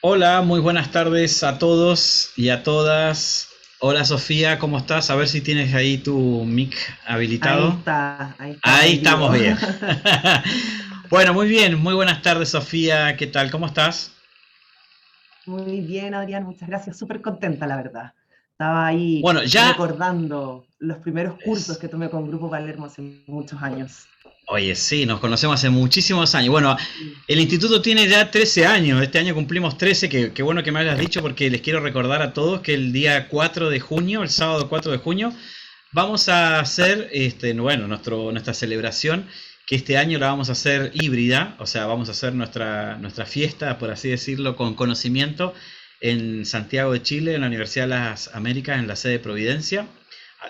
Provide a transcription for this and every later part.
Hola, muy buenas tardes a todos y a todas. Hola Sofía, ¿cómo estás? A ver si tienes ahí tu mic habilitado. Ahí está, Ahí en vivo. estamos bien. Bueno, muy bien, muy buenas tardes Sofía, ¿qué tal? ¿Cómo estás? Muy bien, Adrián, muchas gracias. Súper contenta, la verdad. Estaba ahí Bueno, ya. recordando los primeros cursos es- que tomé con Grupo Palermo hace muchos años. Oye, sí, nos conocemos hace muchísimos años. Bueno, el instituto tiene ya 13 años, este año cumplimos 13, qué bueno que me hayas dicho porque les quiero recordar a todos que el día 4 de junio, el sábado 4 de junio, vamos a hacer, bueno, nuestra celebración, que este año la vamos a hacer híbrida, o sea, vamos a hacer nuestra fiesta, por así decirlo, con conocimiento en Santiago de Chile, en la Universidad de las Américas, en la sede de Providencia.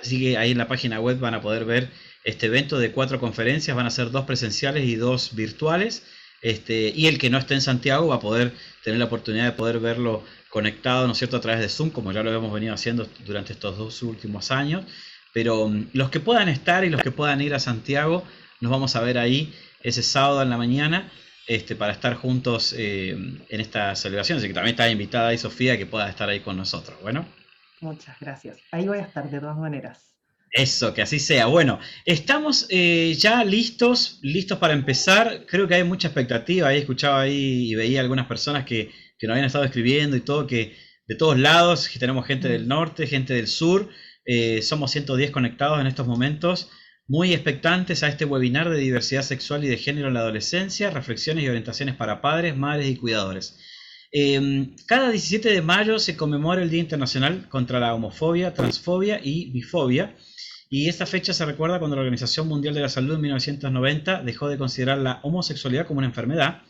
Así que ahí en la página web van a poder ver este evento de 4 conferencias, van a ser 2 presenciales y 2 virtuales. Y el que no esté en Santiago va a poder tener la oportunidad de poder verlo conectado, ¿no es cierto?, a través de Zoom, como ya lo hemos venido haciendo durante estos 2 últimos años. Pero los que puedan estar y los que puedan ir a Santiago, nos vamos a ver ahí ese sábado en la mañana para estar juntos en esta celebración. Así que también está invitada ahí Sofía que pueda estar ahí con nosotros. Bueno, Muchas gracias. Ahí voy a estar de todas maneras. eso, que así sea. Bueno, estamos ya listos para empezar. Creo que hay mucha expectativa. Ahí escuchaba ahí y veía algunas personas que nos habían estado escribiendo y todo, que de todos lados, que tenemos gente del Mm. norte, gente del sur. Somos 110 conectados en estos momentos, muy expectantes a este webinar de diversidad sexual y de género en la adolescencia, reflexiones y orientaciones para padres, madres y cuidadores. Cada 17 de mayo se conmemora el Día Internacional contra la Homofobia, Transfobia y Bifobia. Y esta fecha se recuerda cuando la Organización Mundial de la Salud en 1990 dejó de considerar la homosexualidad como una enfermedad.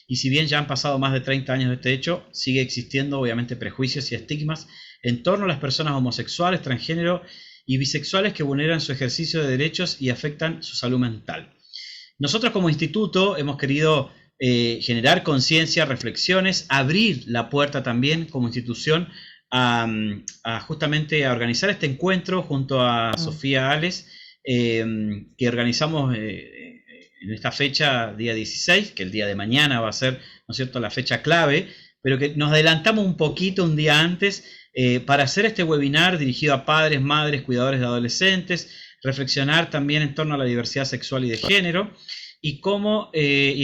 Y si bien ya han pasado más de 30 años de este hecho, sigue existiendo obviamente prejuicios y estigmas en torno a las personas homosexuales, transgénero y bisexuales que vulneran su ejercicio de derechos y afectan su salud mental. Nosotros como instituto hemos querido generar conciencia, reflexiones, abrir la puerta también como institución justamente a organizar este encuentro junto a Mm. Sofía Ales, que organizamos en esta fecha, día 16, que el día de mañana va a ser, ¿no es cierto?, la fecha clave, pero que nos adelantamos un poquito un día antes para hacer este webinar dirigido a padres, madres, cuidadores de adolescentes, reflexionar también en torno a la diversidad sexual y de género, y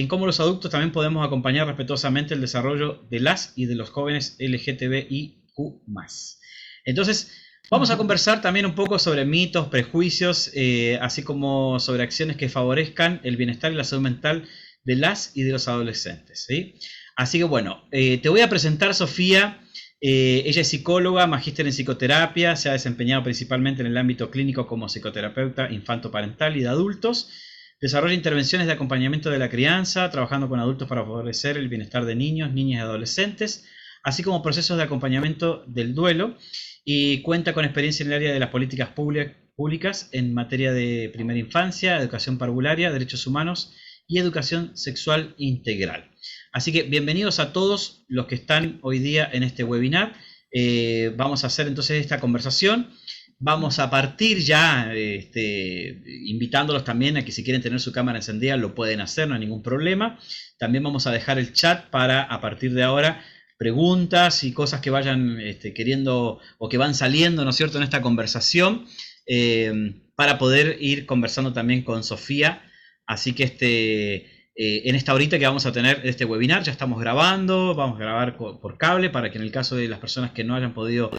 en cómo los adultos también podemos acompañar respetuosamente el desarrollo de las y de los jóvenes LGTBIQ+. Entonces, vamos a conversar también un poco sobre mitos, prejuicios, así como sobre acciones que favorezcan el bienestar y la salud mental de las y de los adolescentes, ¿sí? Así que bueno, te voy a presentar Sofía. Ella es psicóloga, magíster en psicoterapia, se ha desempeñado principalmente en el ámbito clínico como psicoterapeuta infanto-parental y de adultos. Desarrolla intervenciones de acompañamiento de la crianza, trabajando con adultos para favorecer el bienestar de niños, niñas y adolescentes, así como procesos de acompañamiento del duelo, y cuenta con experiencia en el área de las políticas públicas en materia de primera infancia, educación parvularia, derechos humanos y educación sexual integral. Así que bienvenidos a todos los que están hoy día en este webinar. Vamos a hacer entonces esta conversación. Vamos a partir ya invitándolos también a que si quieren tener su cámara encendida lo pueden hacer, no hay ningún problema. También vamos a dejar el chat para a partir de ahora preguntas y cosas que vayan queriendo o que van saliendo, ¿no es cierto?, en esta conversación, para poder ir conversando también con Sofía. Así que en esta horita que vamos a tener este webinar, ya estamos grabando, vamos a grabar por cable para que en el caso de las personas que no hayan podido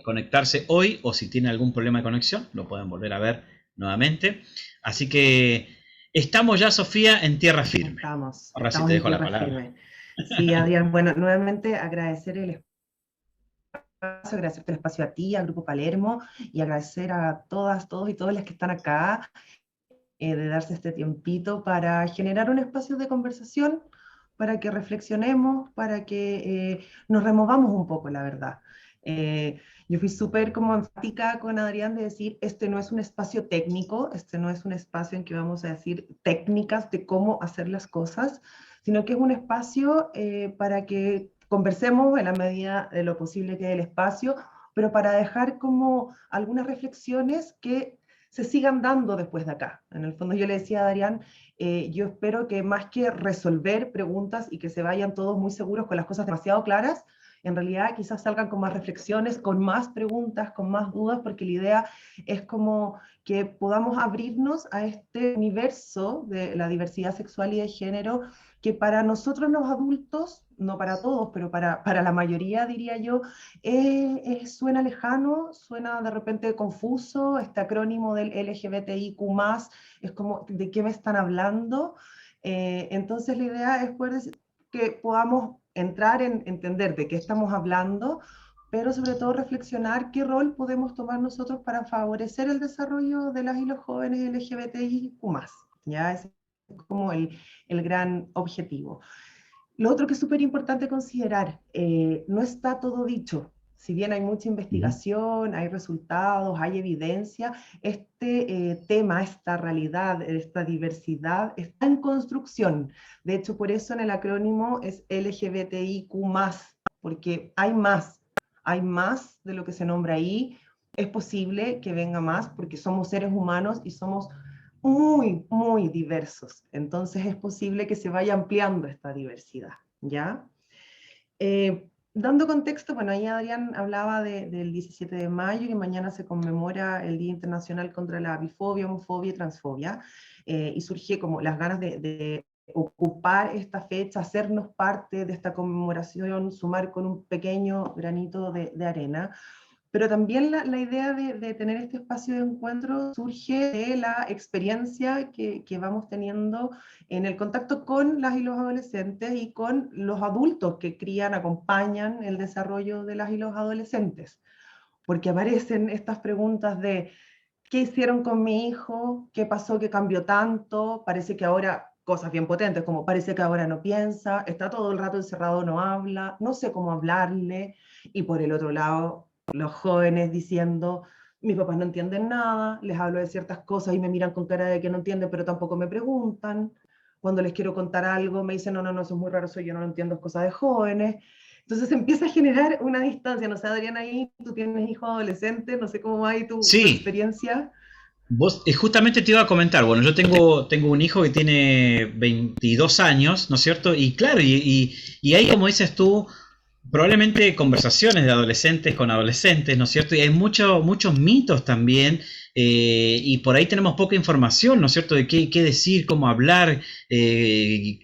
conectarse hoy o si tienen algún problema de conexión, lo pueden volver a ver nuevamente. Así que estamos ya, Sofía, en tierra firme. Ahora sí Estamos te en dejo la tierra palabra. firme. Sí, Adrián, bueno, nuevamente agradecer el espacio, agradecer el espacio a ti, al Grupo Palermo, y agradecer a todas, todos y todas las que están acá, de darse este tiempito para generar un espacio de conversación, para que reflexionemos, para que nos removamos un poco, la verdad. Yo fui súper como enfática con Adrián de decir, este no es un espacio técnico, este no es un espacio en que vamos a decir técnicas de cómo hacer las cosas, sino que es un espacio para que conversemos en la medida de lo posible que es el espacio, pero para dejar como algunas reflexiones que se sigan dando después de acá. En el fondo yo le decía a Darían, yo espero que más que resolver preguntas y que se vayan todos muy seguros con las cosas demasiado claras, en realidad quizás salgan con más reflexiones, con más preguntas, con más dudas, porque la idea es como que podamos abrirnos a este universo de la diversidad sexual y de género, que para nosotros los adultos, no para todos, pero para la mayoría, diría yo, suena lejano, suena de repente confuso, este acrónimo del LGBTIQ+, es como, ¿de qué me están hablando? Entonces la idea es poder que podamos entrar en entender de qué estamos hablando, pero sobre todo reflexionar qué rol podemos tomar nosotros para favorecer el desarrollo de las y los jóvenes LGBTIQ+. Ya es como el gran objetivo. Lo otro que es súper importante considerar, no está todo dicho. Si bien hay mucha investigación, hay resultados, hay evidencia, este tema, esta realidad, esta diversidad está en construcción. De hecho, por eso en el acrónimo es LGBTIQ+, porque hay más de lo que se nombra ahí. Es posible que venga más porque somos seres humanos y somos muy, muy diversos. Entonces es posible que se vaya ampliando esta diversidad, ¿ya? Dando contexto, bueno, ahí Adrián hablaba del 17 de mayo, que mañana se conmemora el Día Internacional contra la Bifobia, Homofobia y Transfobia, y surge como las ganas de ocupar esta fecha, hacernos parte de esta conmemoración, sumar con un pequeño granito de arena. Pero también la idea de tener este espacio de encuentro surge de la experiencia que vamos teniendo en el contacto con las y los adolescentes y con los adultos que crían, acompañan el desarrollo de las y los adolescentes. Porque aparecen estas preguntas de ¿qué hicieron con mi hijo? ¿Qué pasó que cambió tanto? Parece que ahora, cosas bien potentes, como parece que ahora no piensa, está todo el rato encerrado, no habla, no sé cómo hablarle. Y por el otro lado, los jóvenes diciendo, mis papás no entienden nada, les hablo de ciertas cosas y me miran con cara de que no entienden, pero tampoco me preguntan. Cuando les quiero contar algo, me dicen, no, no, no, eso es muy raro, soy yo no lo entiendo, es cosa de jóvenes. Entonces empieza a generar una distancia. No sé, Adriana, ahí tú tienes hijo adolescente, no sé cómo va ahí tu Sí, experiencia. vos, justamente te iba a comentar, bueno, yo tengo un hijo que tiene 22 años, ¿no es cierto? Y claro, y ahí como dices tú, probablemente conversaciones de adolescentes con adolescentes, ¿no es cierto? Y hay muchos mitos también, y por ahí tenemos poca información, ¿no es cierto? De qué decir, cómo hablar,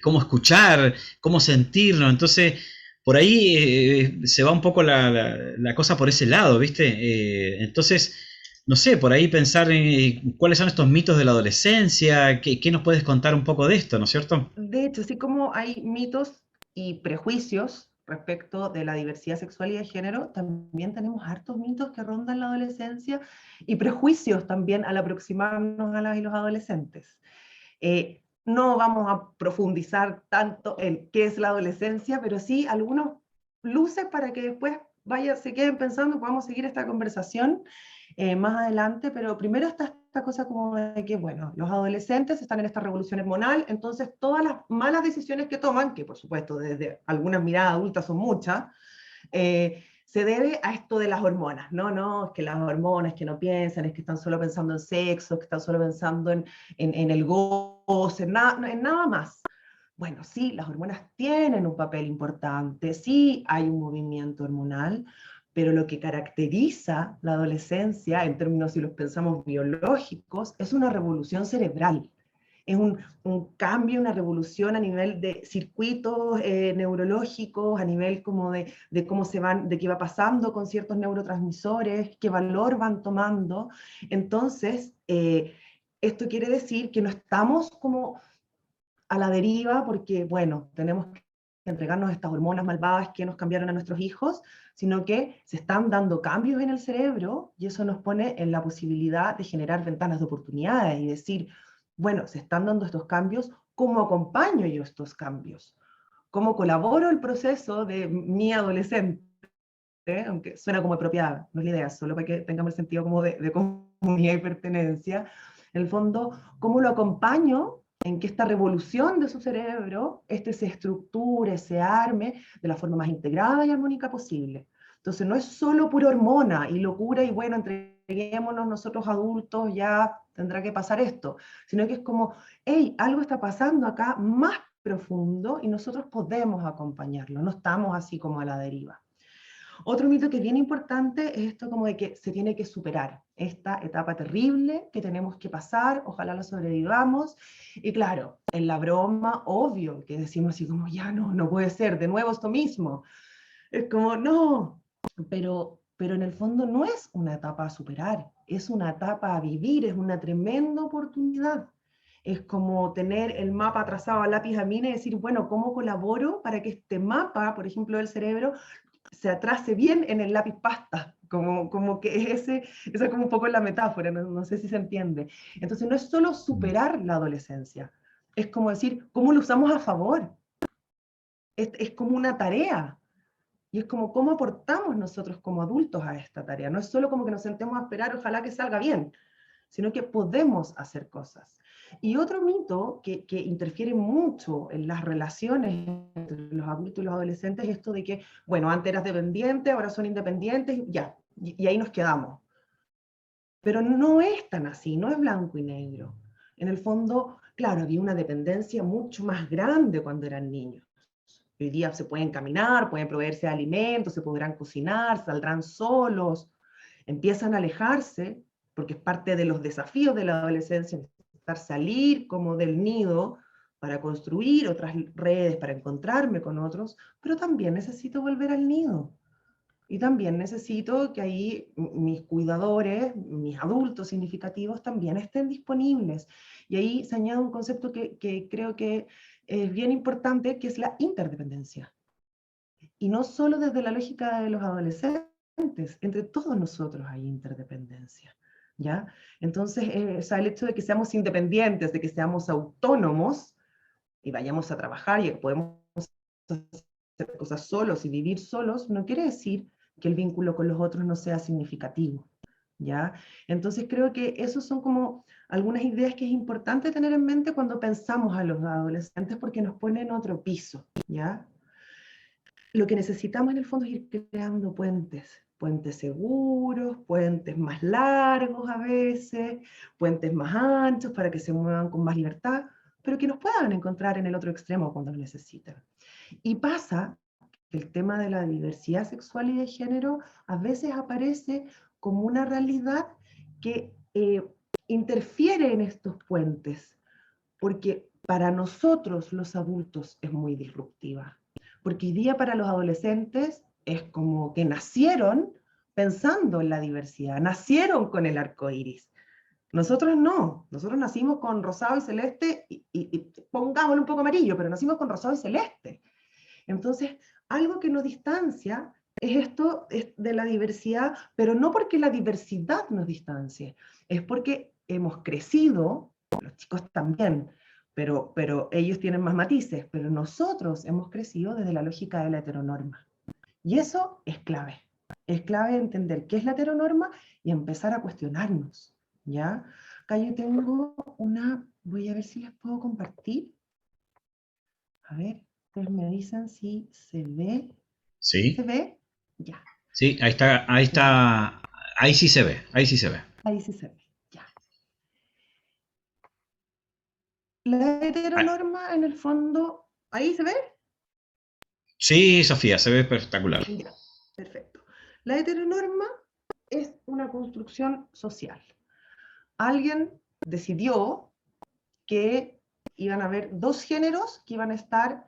cómo escuchar, cómo sentirnos. Entonces, por ahí se va un poco la cosa por ese lado, ¿viste? Entonces, no sé, por ahí pensar en cuáles son estos mitos de la adolescencia, qué nos puedes contar un poco de esto, ¿no es cierto? De hecho, así como hay mitos y prejuicios respecto de la diversidad sexual y de género, también tenemos hartos mitos que rondan la adolescencia y prejuicios también al aproximarnos a las y los adolescentes. No vamos a profundizar tanto en qué es la adolescencia, pero sí algunos luces para que después se queden pensando, podamos seguir esta conversación más adelante, pero primero está esta cosa como de que, bueno, los adolescentes están en esta revolución hormonal, entonces todas las malas decisiones que toman, que por supuesto desde algunas miradas adultas son muchas, se debe a esto de las hormonas. No, no, es que las hormonas que no piensan, es que están solo pensando en sexo, que están solo pensando en el goce, en nada más. Bueno, sí, las hormonas tienen un papel importante, sí hay un movimiento hormonal, pero lo que caracteriza la adolescencia, en términos, si los pensamos biológicos, es una revolución cerebral. Es un cambio, una revolución a nivel de circuitos neurológicos, a nivel como de cómo se van, de qué va pasando con ciertos neurotransmisores, qué valor van tomando. Entonces, esto quiere decir que no estamos como a la deriva porque, bueno, tenemos que entregarnos estas hormonas malvadas que nos cambiaron a nuestros hijos, sino que se están dando cambios en el cerebro y eso nos pone en la posibilidad de generar ventanas de oportunidades y decir, bueno, se están dando estos cambios, ¿cómo acompaño yo estos cambios? ¿Cómo colaboro el proceso de mi adolescente? Aunque suena como propiedad, no es la idea, solo para que tengamos el sentido como de comunidad y pertenencia. En el fondo, ¿cómo lo acompaño en que esta revolución de su cerebro se estructure, se arme de la forma más integrada y armónica posible? Entonces no es solo pura hormona y locura y bueno, entre entreguémonos nosotros adultos, ya tendrá que pasar esto, sino que es como, hey, algo está pasando acá más profundo y nosotros podemos acompañarlo, no estamos así como a la deriva. Otro mito que es bien importante es esto como de que se tiene que superar esta etapa terrible que tenemos que pasar, ojalá lo sobrevivamos, y claro, en la broma, obvio, que decimos así como, ya no puede ser, de nuevo esto mismo, es como, no, pero en el fondo no es una etapa a superar, es una etapa a vivir, es una tremenda oportunidad. Es como tener el mapa trazado a lápiz a mina y decir, bueno, ¿cómo colaboro para que este mapa, por ejemplo, del cerebro, se atrase bien en el lápiz pasta? Como que esa es como un poco la metáfora, no sé si se entiende. Entonces no es solo superar la adolescencia, es como decir, ¿cómo lo usamos a favor? Es como una tarea. Y es como cómo aportamos nosotros como adultos a esta tarea. No es solo como que nos sentemos a esperar, ojalá que salga bien, sino que podemos hacer cosas. Y otro mito que interfiere mucho en las relaciones entre los adultos y los adolescentes es esto de que, bueno, antes eras dependiente, ahora son independientes, ya, y ahí nos quedamos. Pero no es tan así, no es blanco y negro. En el fondo, claro, había una dependencia mucho más grande cuando eran niños. Hoy día se pueden caminar, pueden proveerse de alimentos, se podrán cocinar, saldrán solos, empiezan a alejarse, porque es parte de los desafíos de la adolescencia, necesitar salir como del nido para construir otras redes, para encontrarme con otros, pero también necesito volver al nido. Y también necesito que ahí mis cuidadores, mis adultos significativos también estén disponibles. Y ahí se añade un concepto que creo que es bien importante, que es la interdependencia. Y no solo desde la lógica de los adolescentes, entre todos nosotros hay interdependencia. ¿Ya? Entonces, o sea, el hecho de que seamos independientes, de que seamos autónomos y vayamos a trabajar y que podemos hacer cosas solos y vivir solos, no quiere decir que el vínculo con los otros no sea significativo. ¿Ya? Entonces creo que esos son como algunas ideas que es importante tener en mente cuando pensamos a los adolescentes, porque nos ponen en otro piso. ¿Ya? Lo que necesitamos en el fondo es ir creando puentes seguros, puentes más largos a veces, puentes más anchos para que se muevan con más libertad, pero que nos puedan encontrar en el otro extremo cuando lo necesiten. Y pasa que el tema de la diversidad sexual y de género a veces aparece como una realidad que interfiere en estos puentes, porque para nosotros los adultos es muy disruptiva. Porque hoy día para los adolescentes es como que nacieron pensando en la diversidad, nacieron con el arco iris. Nosotros no, nosotros nacimos con rosado y celeste y pongámoslo un poco amarillo, pero nacimos con rosado y celeste. Entonces, algo que nos distancia es esto de la diversidad, pero no porque la diversidad nos distancie, es porque hemos crecido, los chicos también, pero ellos tienen más matices, pero nosotros hemos crecido desde la lógica de la heteronorma. Y eso es clave entender qué es la heteronorma y empezar a cuestionarnos, ¿ya? Acá yo tengo voy a ver si les puedo compartir. A ver, ustedes me dicen si se ve. ¿Se ¿Sí? ve? Ya. Sí, ahí está, ahí sí se ve, ahí sí se ve. Ahí sí se ve. Ya. La Ah, heteronorma, en el fondo, ¿ahí se ve? sí, Sofía, se ve espectacular. Ya. Perfecto. La heteronorma es una construcción social. Alguien decidió que iban a haber dos géneros que iban a estar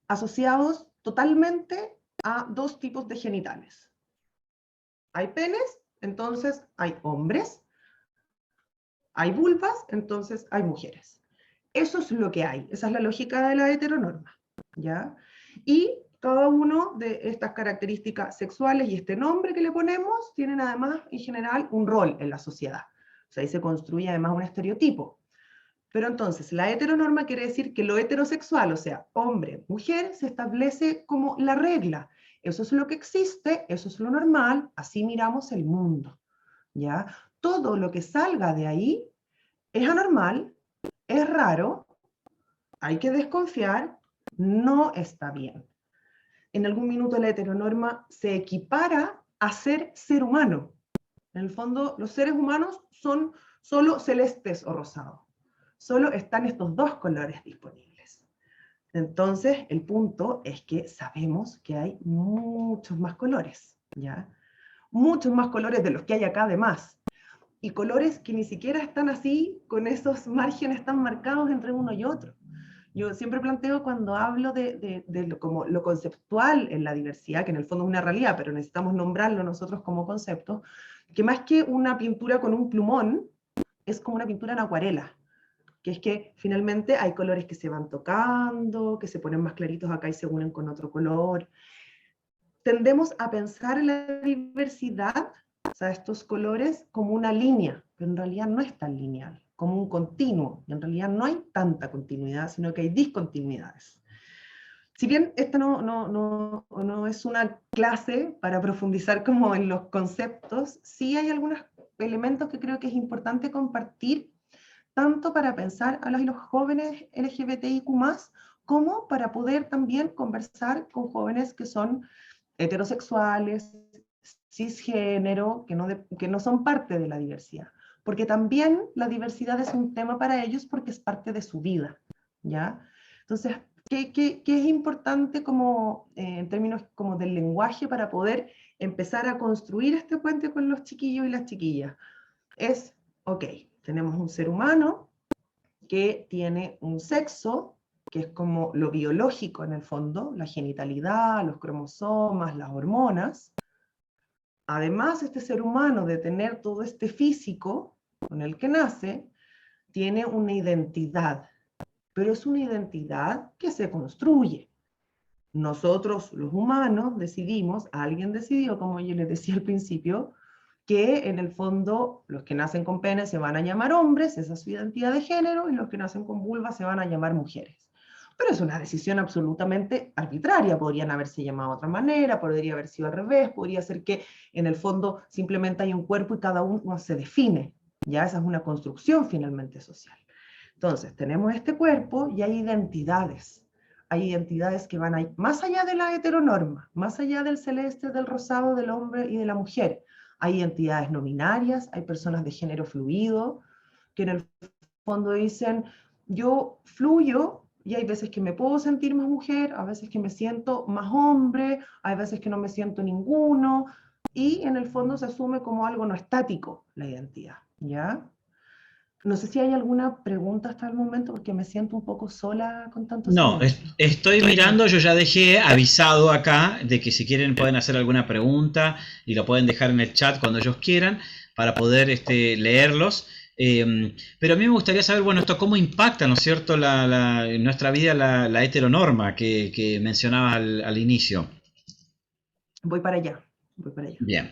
asociados totalmente a dos tipos de genitales. Hay penes, entonces hay hombres. Hay vulvas, entonces hay mujeres. Eso es lo que hay, esa es la lógica de la heteronorma, ¿ya? Y cada uno de estas características sexuales y este nombre que le ponemos tienen además en general un rol en la sociedad. O sea, ahí se construye además un estereotipo. Pero entonces, la heteronorma quiere decir que lo heterosexual, o sea, hombre, mujer, se establece como la regla. Eso es lo que existe, eso es lo normal, así miramos el mundo, ¿ya? Todo lo que salga de ahí es anormal, es raro, hay que desconfiar, no está bien. En algún minuto la heteronorma se equipara a ser humano. En el fondo, los seres humanos son solo celestes o rosados. Solo están estos dos colores disponibles. Entonces, el punto es que sabemos que hay muchos más colores, ¿ya? Muchos más colores de los que hay acá además. Y colores que ni siquiera están así, con esos márgenes tan marcados entre uno y otro. Yo siempre planteo cuando hablo de como lo conceptual en la diversidad, que en el fondo es una realidad, pero necesitamos nombrarlo nosotros como concepto, que más que una pintura con un plumón, es como una pintura en acuarela, que es que finalmente hay colores que se van tocando, que se ponen más claritos acá y se unen con otro color. Tendemos a pensar en la diversidad, o sea, estos colores, como una línea, pero en realidad no es tan lineal, como un continuo, y en realidad no hay tanta continuidad, sino que hay discontinuidades. Si bien esta no es una clase para profundizar como en los conceptos, sí hay algunos elementos que creo que es importante compartir, tanto para pensar a las y los jóvenes LGBTIQ+, como para poder también conversar con jóvenes que son heterosexuales, cisgénero, que no son parte de la diversidad. Porque también la diversidad es un tema para ellos porque es parte de su vida, ¿ya? Entonces, ¿qué es importante como, en términos como del lenguaje para poder empezar a construir este puente con los chiquillos y las chiquillas? Es, ok, tenemos un ser humano que tiene un sexo, que es como lo biológico en el fondo, la genitalidad, los cromosomas, las hormonas. Además, este ser humano de tener todo este físico con el que nace, tiene una identidad, pero es una identidad que se construye. Nosotros, los humanos, decidimos, alguien decidió, como yo les decía al principio, que en el fondo los que nacen con pene se van a llamar hombres, esa es su identidad de género, y los que nacen con vulva se van a llamar mujeres. Pero es una decisión absolutamente arbitraria, podrían haberse llamado de otra manera, podría haber sido al revés, podría ser que en el fondo simplemente hay un cuerpo y cada uno se define, ya esa es una construcción finalmente social. Entonces, tenemos este cuerpo y hay identidades que van más allá de la heteronorma, más allá del celeste, del rosado, del hombre y de la mujer. Hay entidades no binarias, hay personas de género fluido, que en el fondo dicen, yo fluyo y hay veces que me puedo sentir más mujer, a veces que me siento más hombre, hay veces que no me siento ninguno, y en el fondo se asume como algo no estático la identidad, ¿ya? No sé si hay alguna pregunta hasta el momento, porque me siento un poco sola con tanto No, silencio. estoy mirando, yo ya dejé avisado acá de que si quieren pueden hacer alguna pregunta y lo pueden dejar en el chat cuando ellos quieran para poder leerlos. Pero a mí me gustaría saber, bueno, esto cómo impacta, ¿no es cierto?, en nuestra vida la heteronorma que mencionabas al inicio. Voy para allá, voy para allá. Bien.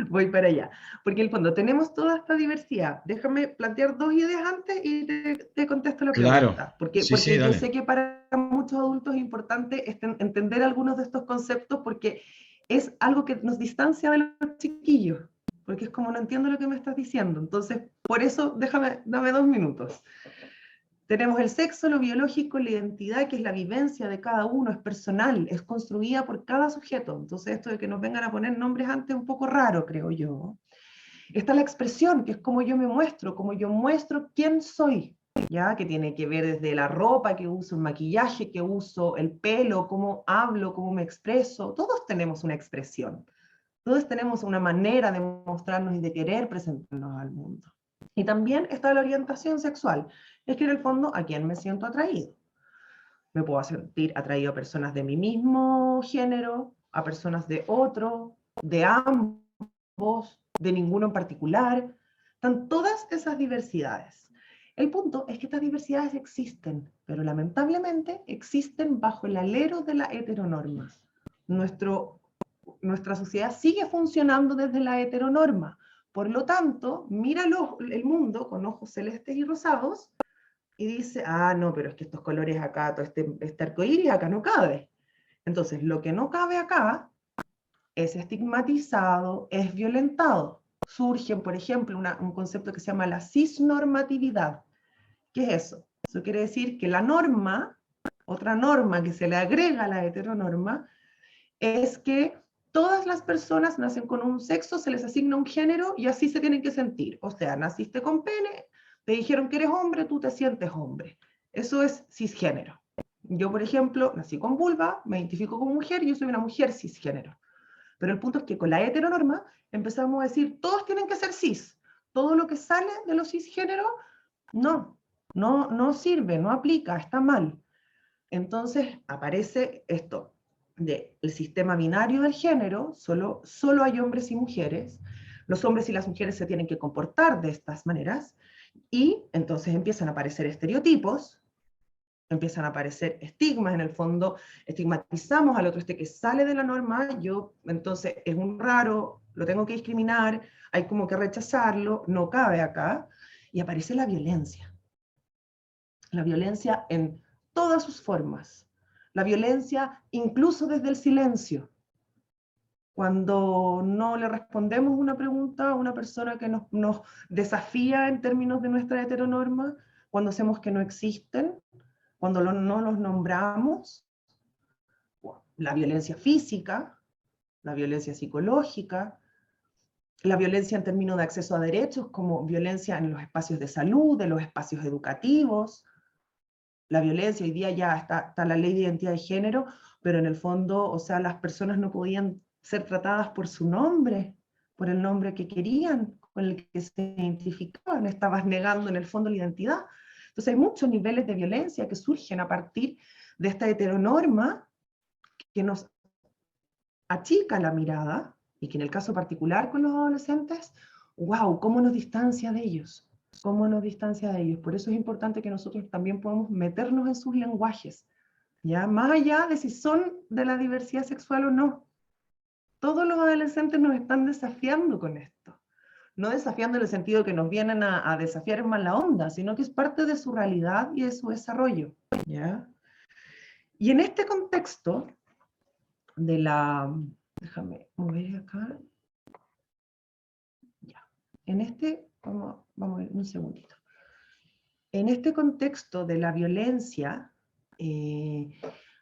Voy para allá. Porque en el fondo tenemos toda esta diversidad. Déjame plantear dos ideas antes y te contesto la Claro. pregunta. Sí, sí, Porque yo dale. sé que para muchos adultos es importante entender algunos de estos conceptos porque es algo que nos distancia de los chiquillos. Porque es como no entiendo lo que me estás diciendo. Entonces, por eso dame 2 minutos. Tenemos el sexo, lo biológico, la identidad, que es la vivencia de cada uno, es personal, es construida por cada sujeto. Entonces esto de que nos vengan a poner nombres antes es un poco raro, creo yo. Está la expresión, que es como yo me muestro, como yo muestro quién soy, ¿ya? Que tiene que ver desde la ropa que uso, el maquillaje que uso, el pelo, cómo hablo, cómo me expreso. Todos tenemos una expresión. Todos tenemos una manera de mostrarnos y de querer presentarnos al mundo. Y también está la orientación sexual, es que en el fondo a quién me siento atraído. Me puedo sentir atraído a personas de mi mismo género, a personas de otro, de ambos, de ninguno en particular. Están todas esas diversidades. El punto es que estas diversidades existen, pero lamentablemente existen bajo el alero de la heteronorma. Nuestra sociedad sigue funcionando desde la heteronorma. Por lo tanto, mira el mundo con ojos celestes y rosados y dice, ah, no, pero es que estos colores acá, todo este arcoíris acá no cabe. Entonces, lo que no cabe acá es estigmatizado, es violentado. Surgen, por ejemplo, un concepto que se llama la cisnormatividad. ¿Qué es eso? Eso quiere decir que la norma, otra norma que se le agrega a la heteronorma, es que todas las personas nacen con un sexo, se les asigna un género y así se tienen que sentir. O sea, naciste con pene, te dijeron que eres hombre, tú te sientes hombre. Eso es cisgénero. Yo, por ejemplo, nací con vulva, me identifico como mujer y yo soy una mujer cisgénero. Pero el punto es que con la heteronorma empezamos a decir, todos tienen que ser cis. Todo lo que sale de los cisgéneros, no sirve, no aplica, está mal. Entonces aparece esto del sistema binario del género, solo hay hombres y mujeres, los hombres y las mujeres se tienen que comportar de estas maneras, y entonces empiezan a aparecer estereotipos, empiezan a aparecer estigmas, en el fondo estigmatizamos al otro, que sale de la norma, yo entonces es un raro, lo tengo que discriminar, hay como que rechazarlo, no cabe acá, y aparece la violencia en todas sus formas, la violencia incluso desde el silencio. Cuando no le respondemos una pregunta a una persona que nos desafía en términos de nuestra heteronorma, cuando hacemos que no existen, cuando no los nombramos, la violencia física, la violencia psicológica, la violencia en términos de acceso a derechos, como violencia en los espacios de salud, en los espacios educativos, la violencia, hoy día ya está la ley de identidad de género, pero en el fondo, o sea, las personas no podían ser tratadas por su nombre, por el nombre que querían, con el que se identificaban, estabas negando en el fondo la identidad. Entonces hay muchos niveles de violencia que surgen a partir de esta heteronorma que nos achica la mirada, y que en el caso particular con los adolescentes, wow, cómo nos distancia de ellos, cómo nos distancia de ellos. Por eso es importante que nosotros también podamos meternos en sus lenguajes, ya más allá de si son de la diversidad sexual o no. Todos los adolescentes nos están desafiando con esto. No desafiando en el sentido que nos vienen a desafiar en mala onda, sino que es parte de su realidad y de su desarrollo, ¿ya? Y en este contexto de la... Déjame mover acá. Ya. En este... Vamos a ver un segundito. En este contexto de la violencia,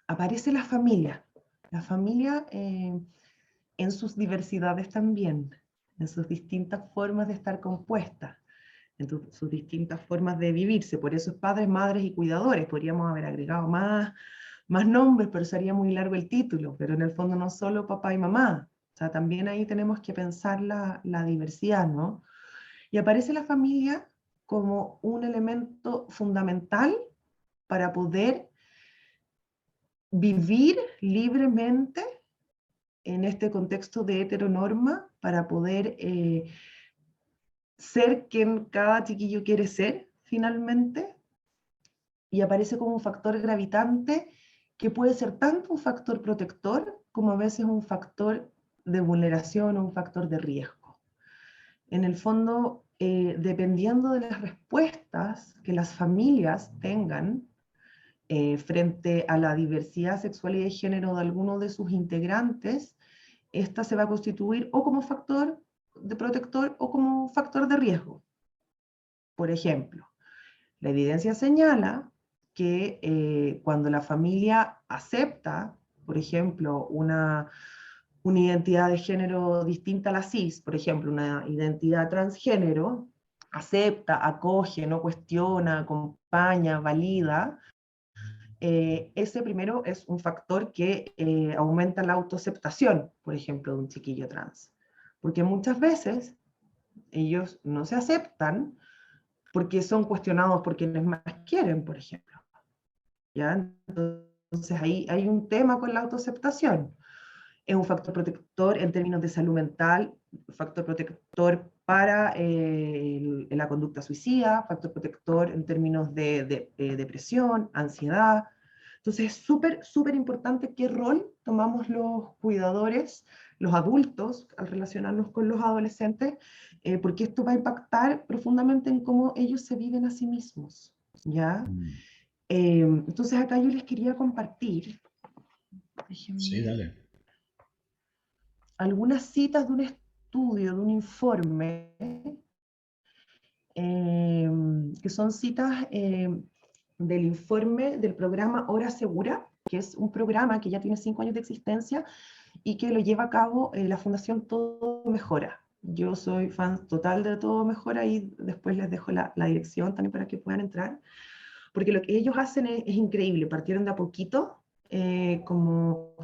aparece la familia. La familia en sus diversidades también, en sus distintas formas de estar compuesta, en sus distintas formas de vivirse. Por eso es padres, madres y cuidadores. Podríamos haber agregado más nombres, pero sería muy largo el título. Pero en el fondo no solo papá y mamá. O sea, también ahí tenemos que pensar la diversidad, ¿no? Y aparece la familia como un elemento fundamental para poder vivir libremente en este contexto de heteronorma, para poder ser quien cada chiquillo quiere ser finalmente, y aparece como un factor gravitante que puede ser tanto un factor protector como a veces un factor de vulneración o un factor de riesgo. En el fondo, dependiendo de las respuestas que las familias tengan frente a la diversidad sexual y de género de alguno de sus integrantes, esta se va a constituir o como factor de protector o como factor de riesgo. Por ejemplo, la evidencia señala que cuando la familia acepta, por ejemplo, una identidad de género distinta a la cis, por ejemplo, una identidad transgénero, acepta, acoge, no cuestiona, acompaña, valida, ese primero es un factor que aumenta la autoaceptación, por ejemplo, de un chiquillo trans. Porque muchas veces ellos no se aceptan porque son cuestionados por quienes más quieren, por ejemplo. ¿Ya? Entonces ahí hay un tema con la autoaceptación. Es un factor protector en términos de salud mental, factor protector para la conducta suicida, factor protector en términos de depresión, ansiedad. Entonces es súper importante qué rol tomamos los cuidadores, los adultos, al relacionarnos con los adolescentes, porque esto va a impactar profundamente en cómo ellos se viven a sí mismos, ¿ya? Entonces acá yo les quería compartir, Sí, dale. algunas citas de un estudio, de un informe, que son citas del informe del programa Hora Segura, que es un programa que ya tiene 5 años de existencia y que lo lleva a cabo la Fundación Todo Mejora. Yo soy fan total de Todo Mejora y después les dejo la dirección también para que puedan entrar, porque lo que ellos hacen es increíble. Partieron de a poquito, como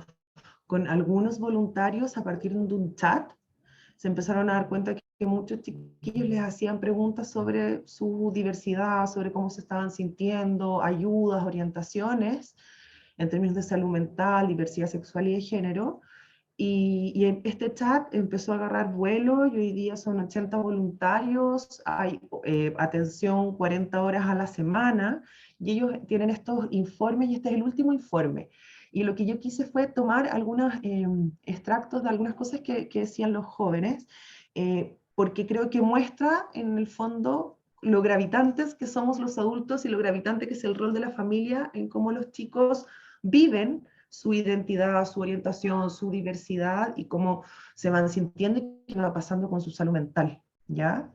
con algunos voluntarios a partir de un chat. Se empezaron a dar cuenta que muchos chiquillos les hacían preguntas sobre su diversidad, sobre cómo se estaban sintiendo, ayudas, orientaciones en términos de salud mental, diversidad sexual y de género. Y este chat empezó a agarrar vuelo y hoy día son 80 voluntarios, hay atención 40 horas a la semana y ellos tienen estos informes y este es el último informe. Y lo que yo quise fue tomar algunos extractos de algunas cosas que decían los jóvenes, porque creo que muestra en el fondo lo gravitantes que somos los adultos y lo gravitante que es el rol de la familia en cómo los chicos viven su identidad, su orientación, su diversidad y cómo se van sintiendo y qué va pasando con su salud mental, ¿ya?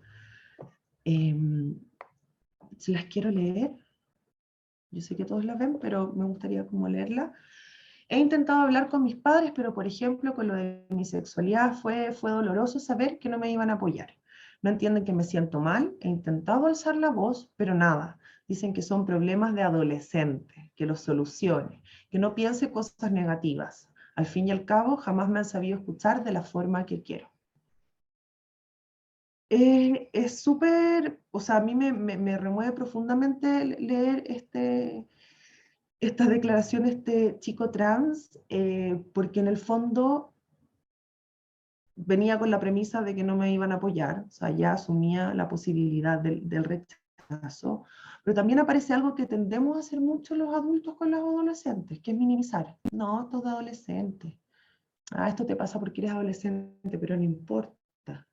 Si las quiero leer, yo sé que todos las ven, pero me gustaría como leerla. He intentado hablar con mis padres, pero por ejemplo, con lo de mi sexualidad fue doloroso saber que no me iban a apoyar. No entienden que me siento mal, he intentado alzar la voz, pero nada. Dicen que son problemas de adolescente, que los solucione, que no piense cosas negativas. Al fin y al cabo, jamás me han sabido escuchar de la forma que quiero. Es súper, o sea, a mí me remueve profundamente leer estas declaraciones de chico trans, porque en el fondo venía con la premisa de que no me iban a apoyar, o sea, ya asumía la posibilidad del rechazo, pero también aparece algo que tendemos a hacer mucho los adultos con los adolescentes, que es minimizar. No, esto es de adolescente. Ah, esto te pasa porque eres adolescente, pero no importa.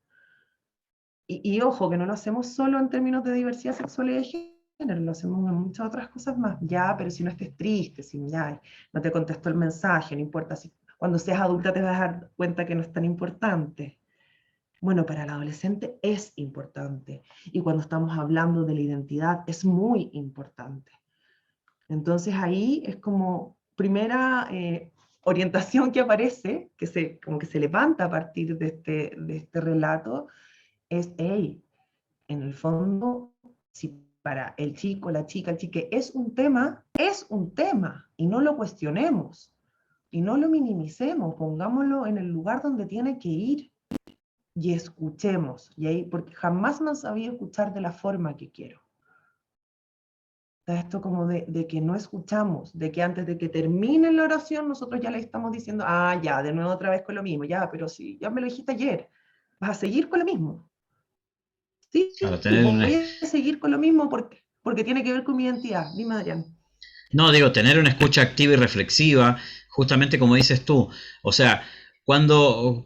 Y ojo, que no lo hacemos solo en términos de diversidad sexual y de género, lo hacemos en muchas otras cosas más. Ya, pero si no estés triste, si ya no te contestó el mensaje, no importa si cuando seas adulta te vas a dar cuenta que no es tan importante. Bueno, para el adolescente es importante. Y cuando estamos hablando de la identidad es muy importante. Entonces ahí es como primera orientación que aparece, como que se levanta a partir de este relato, es, hey, en el fondo, si para el chico, la chica, el chique es un tema, y no lo cuestionemos, y no lo minimicemos, pongámoslo en el lugar donde tiene que ir, y escuchemos, y ahí, porque jamás me han sabido escuchar de la forma que quiero. Esto como de que no escuchamos, de que antes de que termine la oración nosotros ya le estamos diciendo, ah, ya, de nuevo otra vez con lo mismo, ya, pero si ya me lo dijiste ayer, vas a seguir con lo mismo. Sí, Claro, voy a seguir con lo mismo porque tiene que ver con mi identidad. Dime, Adrián. no, digo, tener una escucha activa y reflexiva, justamente como dices tú. O sea, cuando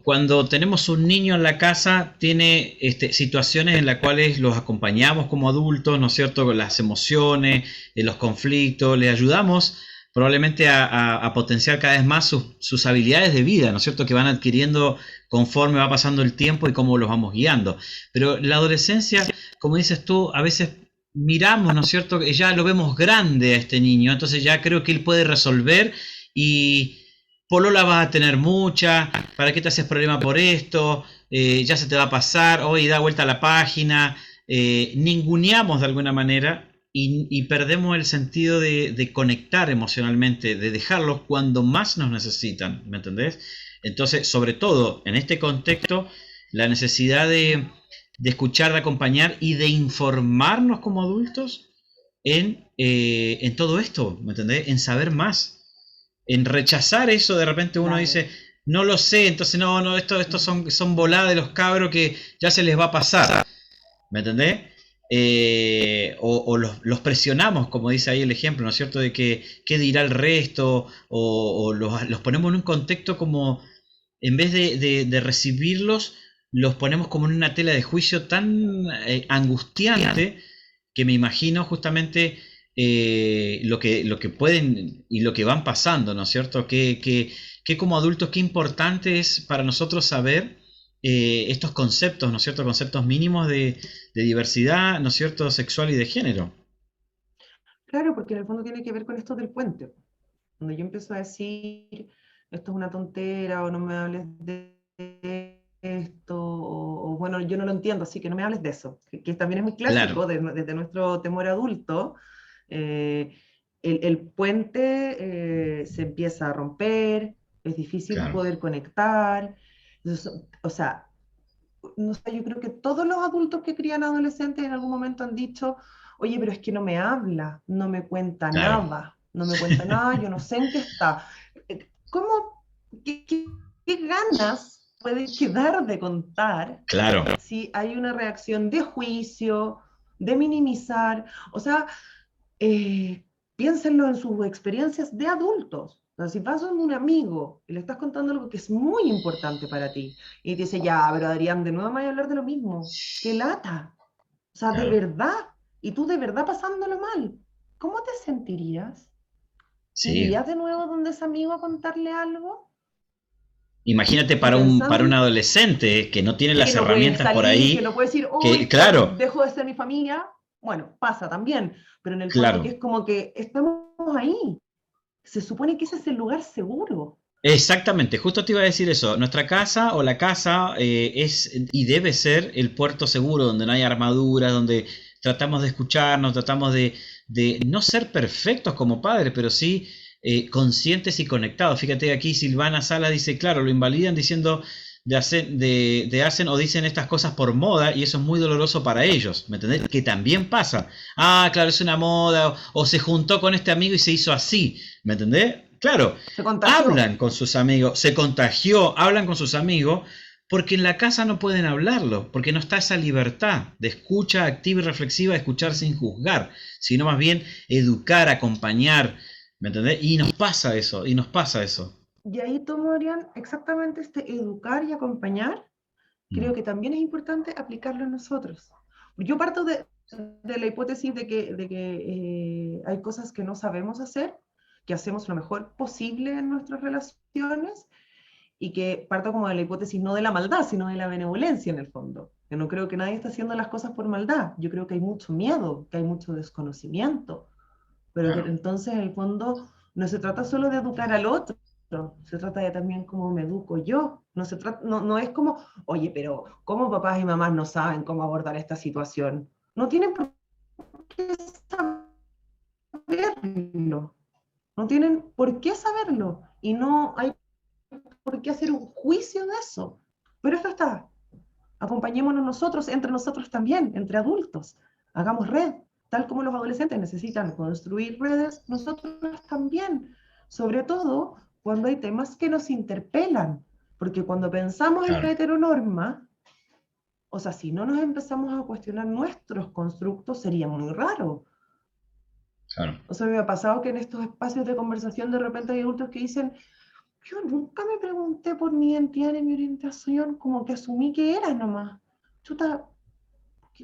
tenemos un niño en la casa, tiene situaciones en las cuales los acompañamos como adultos, ¿no es cierto? Con las emociones, los conflictos, le ayudamos probablemente a potenciar cada vez más sus habilidades de vida, ¿no es cierto? Que van adquiriendo conforme va pasando el tiempo y cómo los vamos guiando. Pero la adolescencia, como dices tú, a veces miramos, ¿no es cierto? Que ya lo vemos grande a este niño, entonces ya creo que él puede resolver y polola vas a tener mucha, ¿para qué te haces problema por esto? Ya se te va a pasar, hoy da vuelta a la página, ninguneamos de alguna manera y perdemos el sentido de conectar emocionalmente, de dejarlos cuando más nos necesitan, ¿me entendés? Entonces, sobre todo en este contexto, la necesidad de escuchar, de acompañar y de informarnos como adultos en todo esto, ¿me entendés? En saber más, en rechazar eso. De repente uno Claro. dice, no lo sé, entonces no, estos son voladas de los cabros que ya se les va a pasar, ¿me entendés? O los presionamos, como dice ahí el ejemplo, ¿no es cierto? De que qué dirá el resto, o los ponemos en un contexto como, en vez de recibirlos, los ponemos como en una tela de juicio tan angustiante que me imagino justamente lo que pueden y lo que van pasando, ¿no es cierto? Que como adultos, qué importante es para nosotros saber estos conceptos, ¿no es cierto? Conceptos mínimos de diversidad, ¿no es cierto? Sexual y de género. Claro, porque en el fondo tiene que ver con esto del puente, donde yo empiezo a decir, esto es una tontera, o no me hables de esto, o, bueno, yo no lo entiendo, así que no me hables de eso, que también es muy Claro, clásico desde nuestro temor adulto. eh, el puente se empieza a romper, es difícil claro, poder conectar. Entonces, o sea, no sé, yo creo que todos los adultos que crían adolescentes en algún momento han dicho, oye, pero es que no me habla, claro, no me cuenta nada, yo no sé en qué está. ¿Cómo, qué ganas puede quedar de contar claro, si hay una reacción de juicio, de minimizar? O sea, eh, piénsenlo en sus experiencias de adultos. O sea, si vas a un amigo y le estás contando algo que es muy importante para ti y te dice, ya, pero Adrián, de nuevo me voy a hablar de lo mismo. ¡Qué lata! O sea, de claro. verdad. Y tú de verdad pasándolo mal. ¿Cómo te sentirías? Sí. ¿Irías de nuevo donde ese amigo a contarle algo? Imagínate Y para pensando un en adolescente que no tiene que las no puede herramientas por salir, que ahí, no puede decir, que uy, claro, dejo de ser mi familia. Bueno, pasa también, pero en el fondo que claro. es como que estamos ahí. Se supone que ese es el lugar seguro. Exactamente, justo te iba a decir eso. Nuestra casa o la casa es y debe ser el puerto seguro, donde no hay armaduras, donde tratamos de escucharnos, tratamos de no ser perfectos como padres, pero sí conscientes y conectados. Fíjate aquí Silvana Sala dice, claro, lo invalidan diciendo de hacen o dicen estas cosas por moda y eso es muy doloroso para ellos, ¿me entendés? Que también pasa. Ah, claro, es una moda o se juntó con este amigo y se hizo así, ¿me entendés? Claro, Se contagió. hablan con sus amigos, se contagió, hablan con sus amigos, porque en la casa no pueden hablarlo, porque no está esa libertad de escucha activa y reflexiva, de escuchar sin juzgar, sino más bien educar, acompañar, ¿me entendés? Y nos pasa eso, y nos pasa eso. Y ahí tomarían exactamente este educar y acompañar. Creo Mm, que también es importante aplicarlo en nosotros. Yo parto de la hipótesis de que hay cosas que no sabemos hacer, que hacemos lo mejor posible en nuestras relaciones y que parto como de la hipótesis no de la maldad, sino de la benevolencia en el fondo. Que no creo que nadie esté haciendo las cosas por maldad. Yo creo que hay mucho miedo, que hay mucho desconocimiento, pero que claro, entonces en el fondo no se trata solo de educar al otro, se trata de también cómo me educo yo. No es como, oye, pero ¿cómo papás y mamás no saben cómo abordar esta situación? No tienen por qué saberlo, no tienen por qué saberlo y no hay por qué hacer un juicio de eso. Pero esto está, acompañémonos nosotros, entre nosotros también, entre adultos, hagamos red, tal como los adolescentes necesitan construir redes, nosotros también, sobre todo cuando hay temas que nos interpelan, porque cuando pensamos en la claro, heteronorma, o sea, si no nos empezamos a cuestionar nuestros constructos, sería muy raro. claro. O sea, me ha pasado que en estos espacios de conversación de repente hay adultos que dicen, yo nunca me pregunté por mi identidad ni mi orientación, como que asumí que era nomás. Chuta,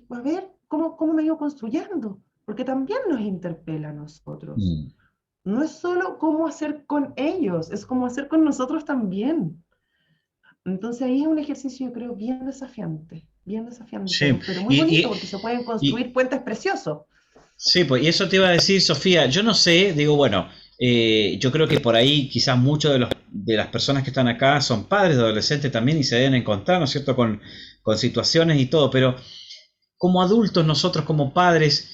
a ver cómo me he ido construyendo, porque también nos interpela a nosotros. Mm. No es solo cómo hacer con ellos, es cómo hacer con nosotros también. Entonces ahí es un ejercicio, yo creo, bien desafiante, Sí, pero muy y, bonito y, porque se pueden y, construir puentes preciosos. sí, pues, y eso te iba a decir, Sofía, yo no sé, digo, bueno, yo creo que por ahí quizás muchos de las personas que están acá son padres de adolescentes también y se deben encontrar, ¿no es cierto?, con situaciones y todo, pero como adultos, nosotros como padres,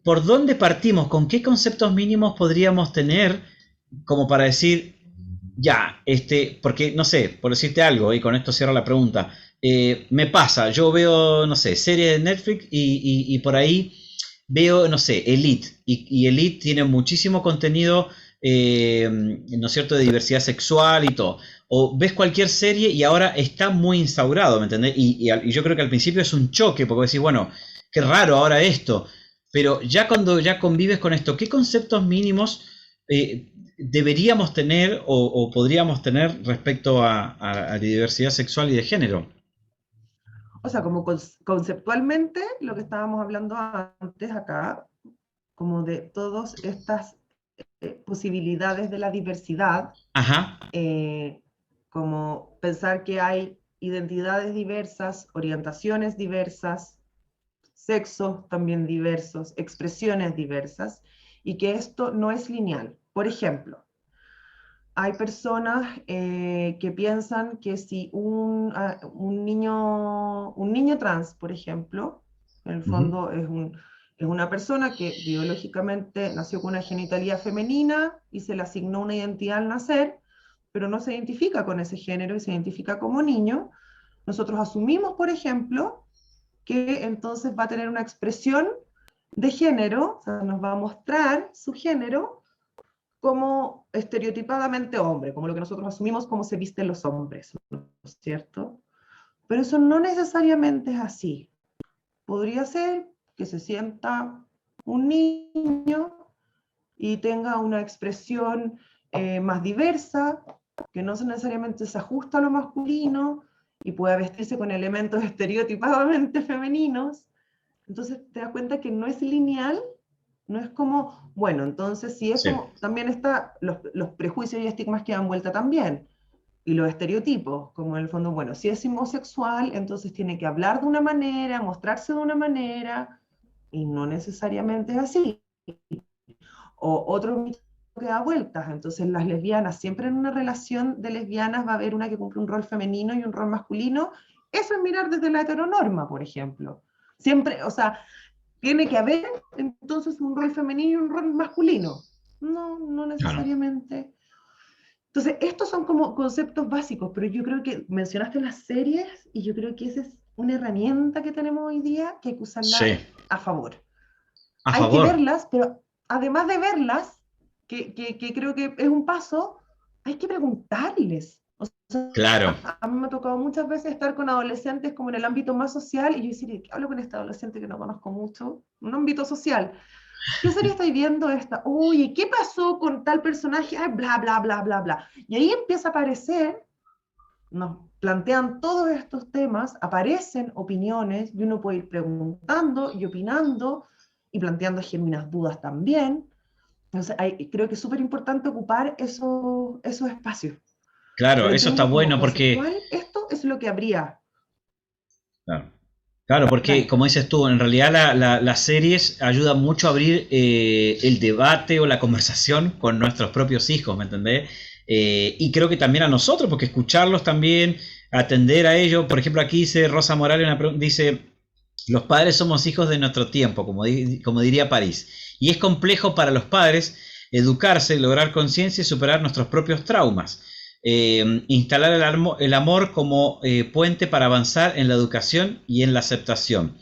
¿por dónde partimos? ¿Con qué conceptos mínimos podríamos tener como para decir, ya, porque no sé, por decirte algo, y con esto cierro la pregunta, me pasa, yo veo, no sé, series de Netflix y por ahí veo, no sé, Elite, y Elite tiene muchísimo contenido, ¿no es cierto?, de diversidad sexual y todo. O ves cualquier serie y ahora está muy instaurado, ¿me entendés? Y yo creo que al principio es un choque, porque decís, bueno, qué raro ahora esto. Pero ya cuando ya convives con esto, ¿qué conceptos mínimos deberíamos tener o podríamos tener respecto a la diversidad sexual y de género? O sea, como conceptualmente, lo que estábamos hablando antes acá, como de todas estas posibilidades de la diversidad, Ajá, eh, como pensar que hay identidades diversas, orientaciones diversas, sexos también diversos, expresiones diversas, y que esto no es lineal. Por ejemplo, hay personas que piensan que si un niño trans, por ejemplo, en el Ujú. fondo es una persona que biológicamente nació con una genitalidad femenina y se le asignó una identidad al nacer, pero no se identifica con ese género y se identifica como niño, nosotros asumimos, por ejemplo, que entonces va a tener una expresión de género, o sea, nos va a mostrar su género como estereotipadamente hombre, como lo que nosotros asumimos como se visten los hombres, ¿no es cierto? Pero eso no necesariamente es así. Podría ser que se sienta un niño y tenga una expresión más diversa, que no necesariamente se ajusta a lo masculino y pueda vestirse con elementos estereotipadamente femeninos. Entonces te das cuenta que no es lineal, no es como, bueno, entonces si es Sí, como, también está los prejuicios y estigmas que dan vuelta también, y los estereotipos, como en el fondo, bueno, si es homosexual, entonces tiene que hablar de una manera, mostrarse de una manera, y no necesariamente es así. O otro mito que da vueltas, entonces las lesbianas, siempre en una relación de lesbianas va a haber una que cumple un rol femenino y un rol masculino, eso es mirar desde la heteronorma, por ejemplo. Siempre, o sea, tiene que haber entonces un rol femenino y un rol masculino. No, no claro. necesariamente. Entonces, estos son como conceptos básicos, pero yo creo que mencionaste las series y yo creo que esa es una herramienta que tenemos hoy día que hay que Sí, usarla a favor. a Hay que favor. verlas, pero además de verlas, que creo que es un paso, hay que preguntarles. O sea, Claro, a mí me ha tocado muchas veces estar con adolescentes como en el ámbito más social y yo decir, ¿qué hablo con este adolescente que no conozco mucho? Un ámbito social. ¿Qué serie estáis viendo esta? Oye, ¿qué pasó con tal personaje? Ay, bla, bla, bla, bla, bla. Y ahí empieza a aparecer, nos plantean todos estos temas, aparecen opiniones y uno puede ir preguntando y opinando y planteando genuinas dudas también. Entonces, creo que es súper importante ocupar esos espacios. claro, Pero en eso está términos como bueno porque, conceptual, esto es lo que habría. claro, claro, porque Dale. como dices tú, en realidad las series ayudan mucho a abrir el debate o la conversación con nuestros propios hijos, ¿me entendés? Y creo que también a nosotros, porque escucharlos también, atender a ellos. Por ejemplo, aquí dice Rosa Morales, dice, los padres somos hijos de nuestro tiempo, como diría París. Y es complejo para los padres educarse, lograr conciencia y superar nuestros propios traumas. Instalar el amor como puente para avanzar en la educación y en la aceptación.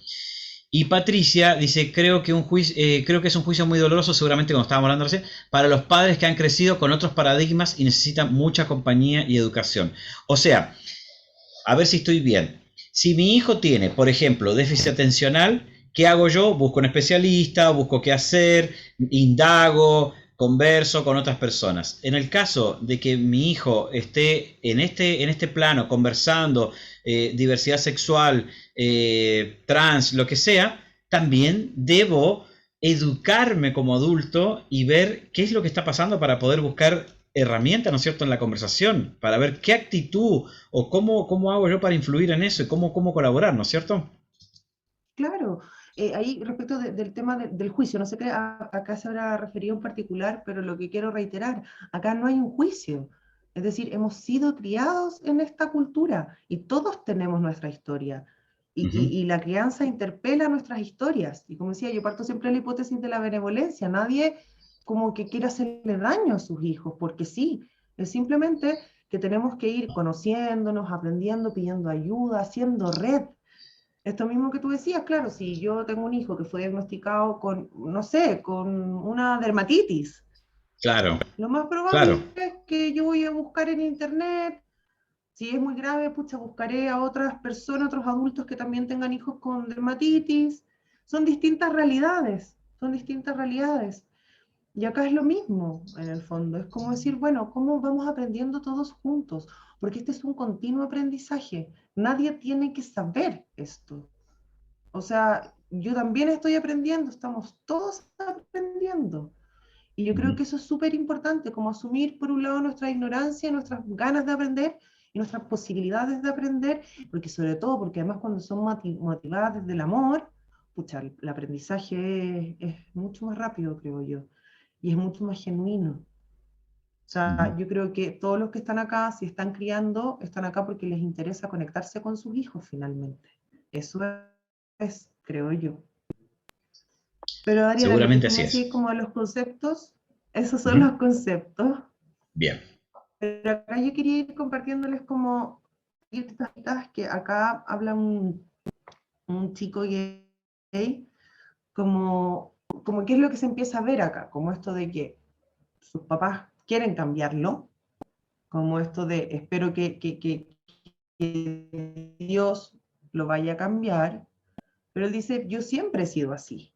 Y Patricia dice, creo que es un juicio muy doloroso, seguramente como estábamos hablando recién, para los padres que han crecido con otros paradigmas y necesitan mucha compañía y educación. O sea, a ver si estoy bien. Si mi hijo tiene, por ejemplo, déficit atencional, ¿qué hago yo? Busco un especialista, busco qué hacer, indago, converso con otras personas. En el caso de que mi hijo esté en este plano conversando, diversidad sexual, trans, lo que sea, también debo educarme como adulto y ver qué es lo que está pasando para poder buscar herramientas, ¿no es cierto?, en la conversación, para ver qué actitud o cómo hago yo para influir en eso y cómo colaborar, ¿no es cierto? Claro, ahí respecto del tema del juicio, no sé qué acá se habrá referido en particular, pero lo que quiero reiterar, acá no hay un juicio. Es decir, hemos sido criados en esta cultura y todos tenemos nuestra historia. Y, Uh -huh. y la crianza interpela nuestras historias. Y como decía, yo parto siempre de la hipótesis de la benevolencia. Nadie como que quiera hacerle daño a sus hijos, porque sí, es simplemente que tenemos que ir conociéndonos, aprendiendo, pidiendo ayuda, haciendo red. Esto mismo que tú decías, claro, si yo tengo un hijo que fue diagnosticado con, no sé, con una dermatitis, Claro, lo más claro, probable es que yo voy a buscar en internet, si es muy grave, pucha, buscaré a otras personas, otros adultos que también tengan hijos con dermatitis. Son distintas realidades, son distintas realidades. Y acá es lo mismo, en el fondo. Es como decir, bueno, ¿cómo vamos aprendiendo todos juntos? Porque este es un continuo aprendizaje. Nadie tiene que saber esto. O sea, yo también estoy aprendiendo, estamos todos aprendiendo. Y yo uh creo -huh. que eso es súper importante, como asumir por un lado nuestra ignorancia, nuestras ganas de aprender y nuestras posibilidades de aprender, porque sobre todo, porque además cuando son motivadas desde el amor, pucha, el aprendizaje es mucho más rápido, creo yo, y es mucho más genuino. sea, yo creo que todos los que están acá, si están criando, están acá porque les interesa conectarse con sus hijos finalmente. Eso es, creo yo. Pero Adriana, lo que Seguramente tú me así decías es. como de los conceptos, esos son Ujú. los conceptos. Bien. Pero acá yo quería ir compartiéndoles como estas citas que acá habla un chico gay, como qué es lo que se empieza a ver acá, como esto de que sus papás quieren cambiarlo, como esto de espero que Dios lo vaya a cambiar, pero él dice, yo siempre he sido así.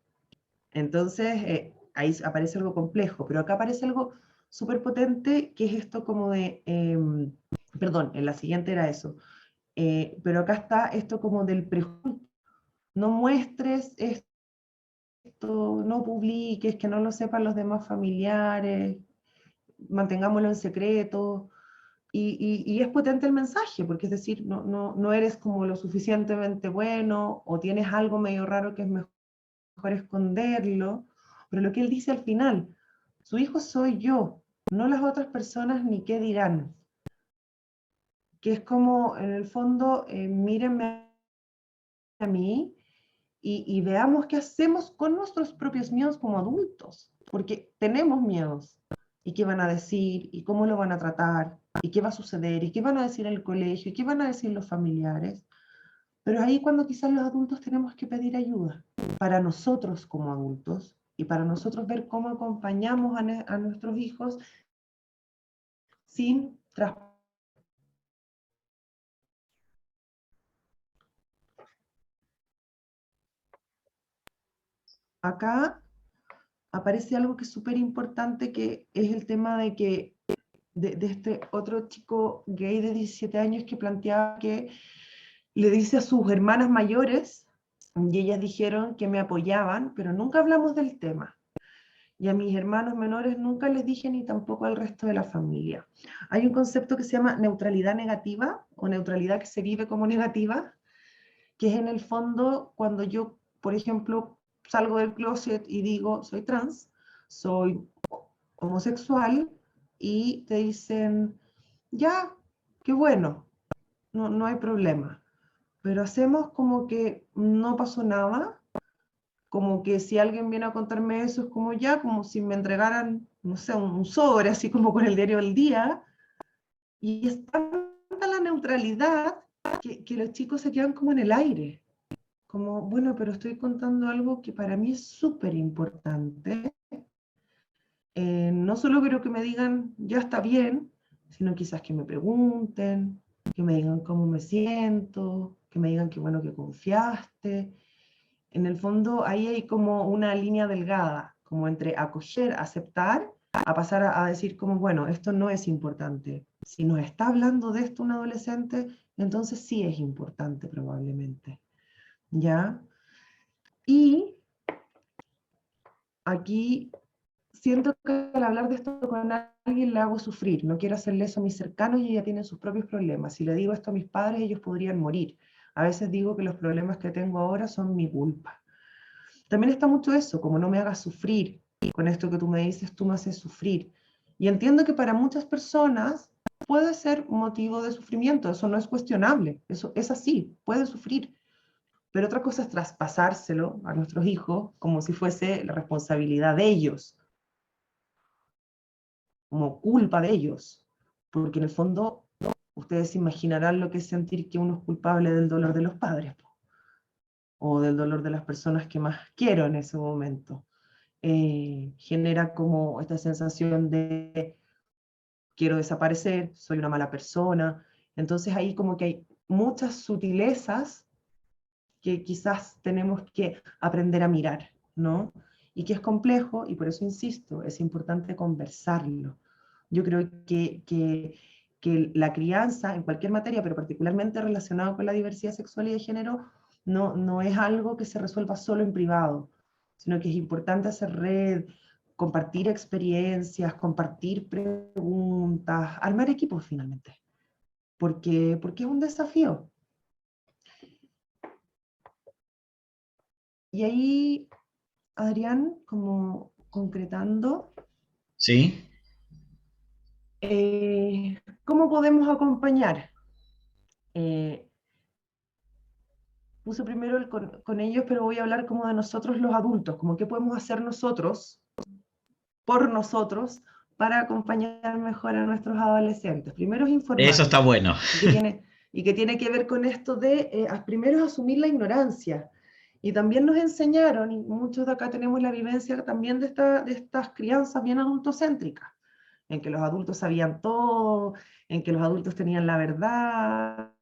Entonces, ahí aparece algo complejo, pero acá aparece algo súper potente, que es esto como de, perdón, en la siguiente era eso, pero acá está esto como del prejuicio, no muestres esto, no publiques, que no lo sepan los demás familiares, mantengámoslo en secreto, y es potente el mensaje, porque es decir, no eres como lo suficientemente bueno, o tienes algo medio raro que es mejor esconderlo, pero lo que él dice al final, su hijo soy yo, no las otras personas ni qué dirán, que es como en el fondo, mírenme a mí y veamos qué hacemos con nuestros propios miedos como adultos, porque tenemos miedos, y qué van a decir, y cómo lo van a tratar, y qué va a suceder, y qué van a decir en el colegio, y qué van a decir los familiares, pero es ahí cuando quizás los adultos tenemos que pedir ayuda para nosotros como adultos y para nosotros ver cómo acompañamos a nuestros hijos sin tras. Acá aparece algo que es súper importante, que es el tema de que de este otro chico gay de 17 años que planteaba que le dice a sus hermanas mayores, y ellas dijeron que me apoyaban, pero nunca hablamos del tema. Y a mis hermanos menores nunca les dije, ni tampoco al resto de la familia. Hay un concepto que se llama neutralidad negativa, o neutralidad que se vive como negativa, que es en el fondo cuando yo, por ejemplo, salgo del closet y digo, soy trans, soy homosexual, y te dicen, ya, qué bueno, no hay problema. Pero hacemos como que no pasó nada, como que si alguien viene a contarme eso es como ya, como si me entregaran, no sé, un sobre, así como con el diario del día, y es tanta la neutralidad que los chicos se quedan como en el aire, como, bueno, pero estoy contando algo que para mí es súper importante. No solo quiero que me digan, ya está bien, sino quizás que me pregunten, que me digan cómo me siento, que me digan qué bueno que confiaste. En el fondo, ahí hay como una línea delgada, como entre acoger, aceptar, a pasar a decir como, bueno, esto no es importante. Si nos está hablando de esto un adolescente, entonces sí es importante probablemente, ¿ya? Y aquí siento que al hablar de esto con alguien le hago sufrir, no quiero hacerle eso a mis cercanos y ya tienen sus propios problemas. Si le digo esto a mis padres, ellos podrían morir. A veces digo que los problemas que tengo ahora son mi culpa. También está mucho eso, como no me hagas sufrir. Con esto que tú me dices, tú me haces sufrir. Y entiendo que para muchas personas puede ser motivo de sufrimiento, eso no es cuestionable, eso es así, puede sufrir. Pero otra cosa es traspasárselo a nuestros hijos como si fuese la responsabilidad de ellos, como culpa de ellos, porque en el fondo ustedes imaginarán lo que es sentir que uno es culpable del dolor de los padres o del dolor de las personas que más quiero en ese momento. Genera como esta sensación de quiero desaparecer, soy una mala persona. Entonces ahí como que hay muchas sutilezas que quizás tenemos que aprender a mirar, ¿no? Y que es complejo, y por eso insisto, es importante conversarlo. Yo creo que la crianza en cualquier materia, pero particularmente relacionado con la diversidad sexual y de género, no es algo que se resuelva solo en privado, sino que es importante hacer red, compartir experiencias, compartir preguntas, armar equipos finalmente, porque es un desafío. Y ahí, Adrián, como concretando, ¿Sí? ¿Cómo podemos acompañar? Eh, Puse primero con ellos, pero voy a hablar como de nosotros los adultos, como qué podemos hacer nosotros, por nosotros, para acompañar mejor a nuestros adolescentes. Primero es Eso está informarlos, bueno. y que tiene que ver con esto de, primero asumir la ignorancia. Y también nos enseñaron, y muchos de acá tenemos la vivencia también de estas crianzas bien adultocéntricas, en que los adultos sabían todo, en que los adultos tenían la verdad,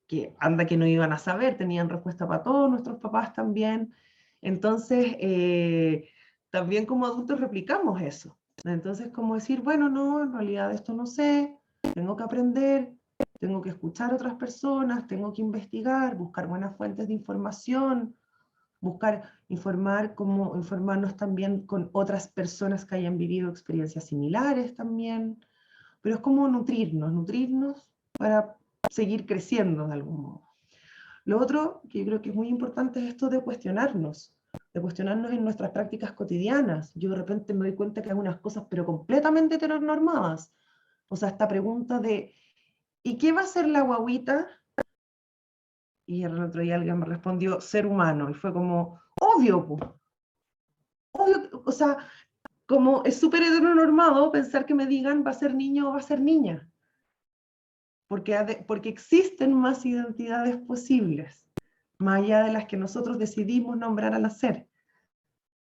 que anda que no iban a saber, tenían respuesta para todos, nuestros papás también. Entonces, también como adultos replicamos eso. Entonces, como decir, bueno, no, en realidad esto no sé, tengo que aprender, tengo que escuchar a otras personas, tengo que investigar, buscar buenas fuentes de información, buscar informar, como informarnos también con otras personas que hayan vivido experiencias similares también, pero es como nutrirnos para seguir creciendo de algún modo. Lo otro que yo creo que es muy importante es esto de cuestionarnos en nuestras prácticas cotidianas. Yo de repente me doy cuenta que hago unas cosas pero completamente heteronormadas. O sea, esta pregunta de, ¿y qué va a ser la guaguita? Y el otro día alguien me respondió, ser humano. Y fue como, obvio, obvio, o sea, como es súper heteronormado pensar que me digan va a ser niño o va a ser niña. Porque existen más identidades posibles, más allá de las que nosotros decidimos nombrar al nacer.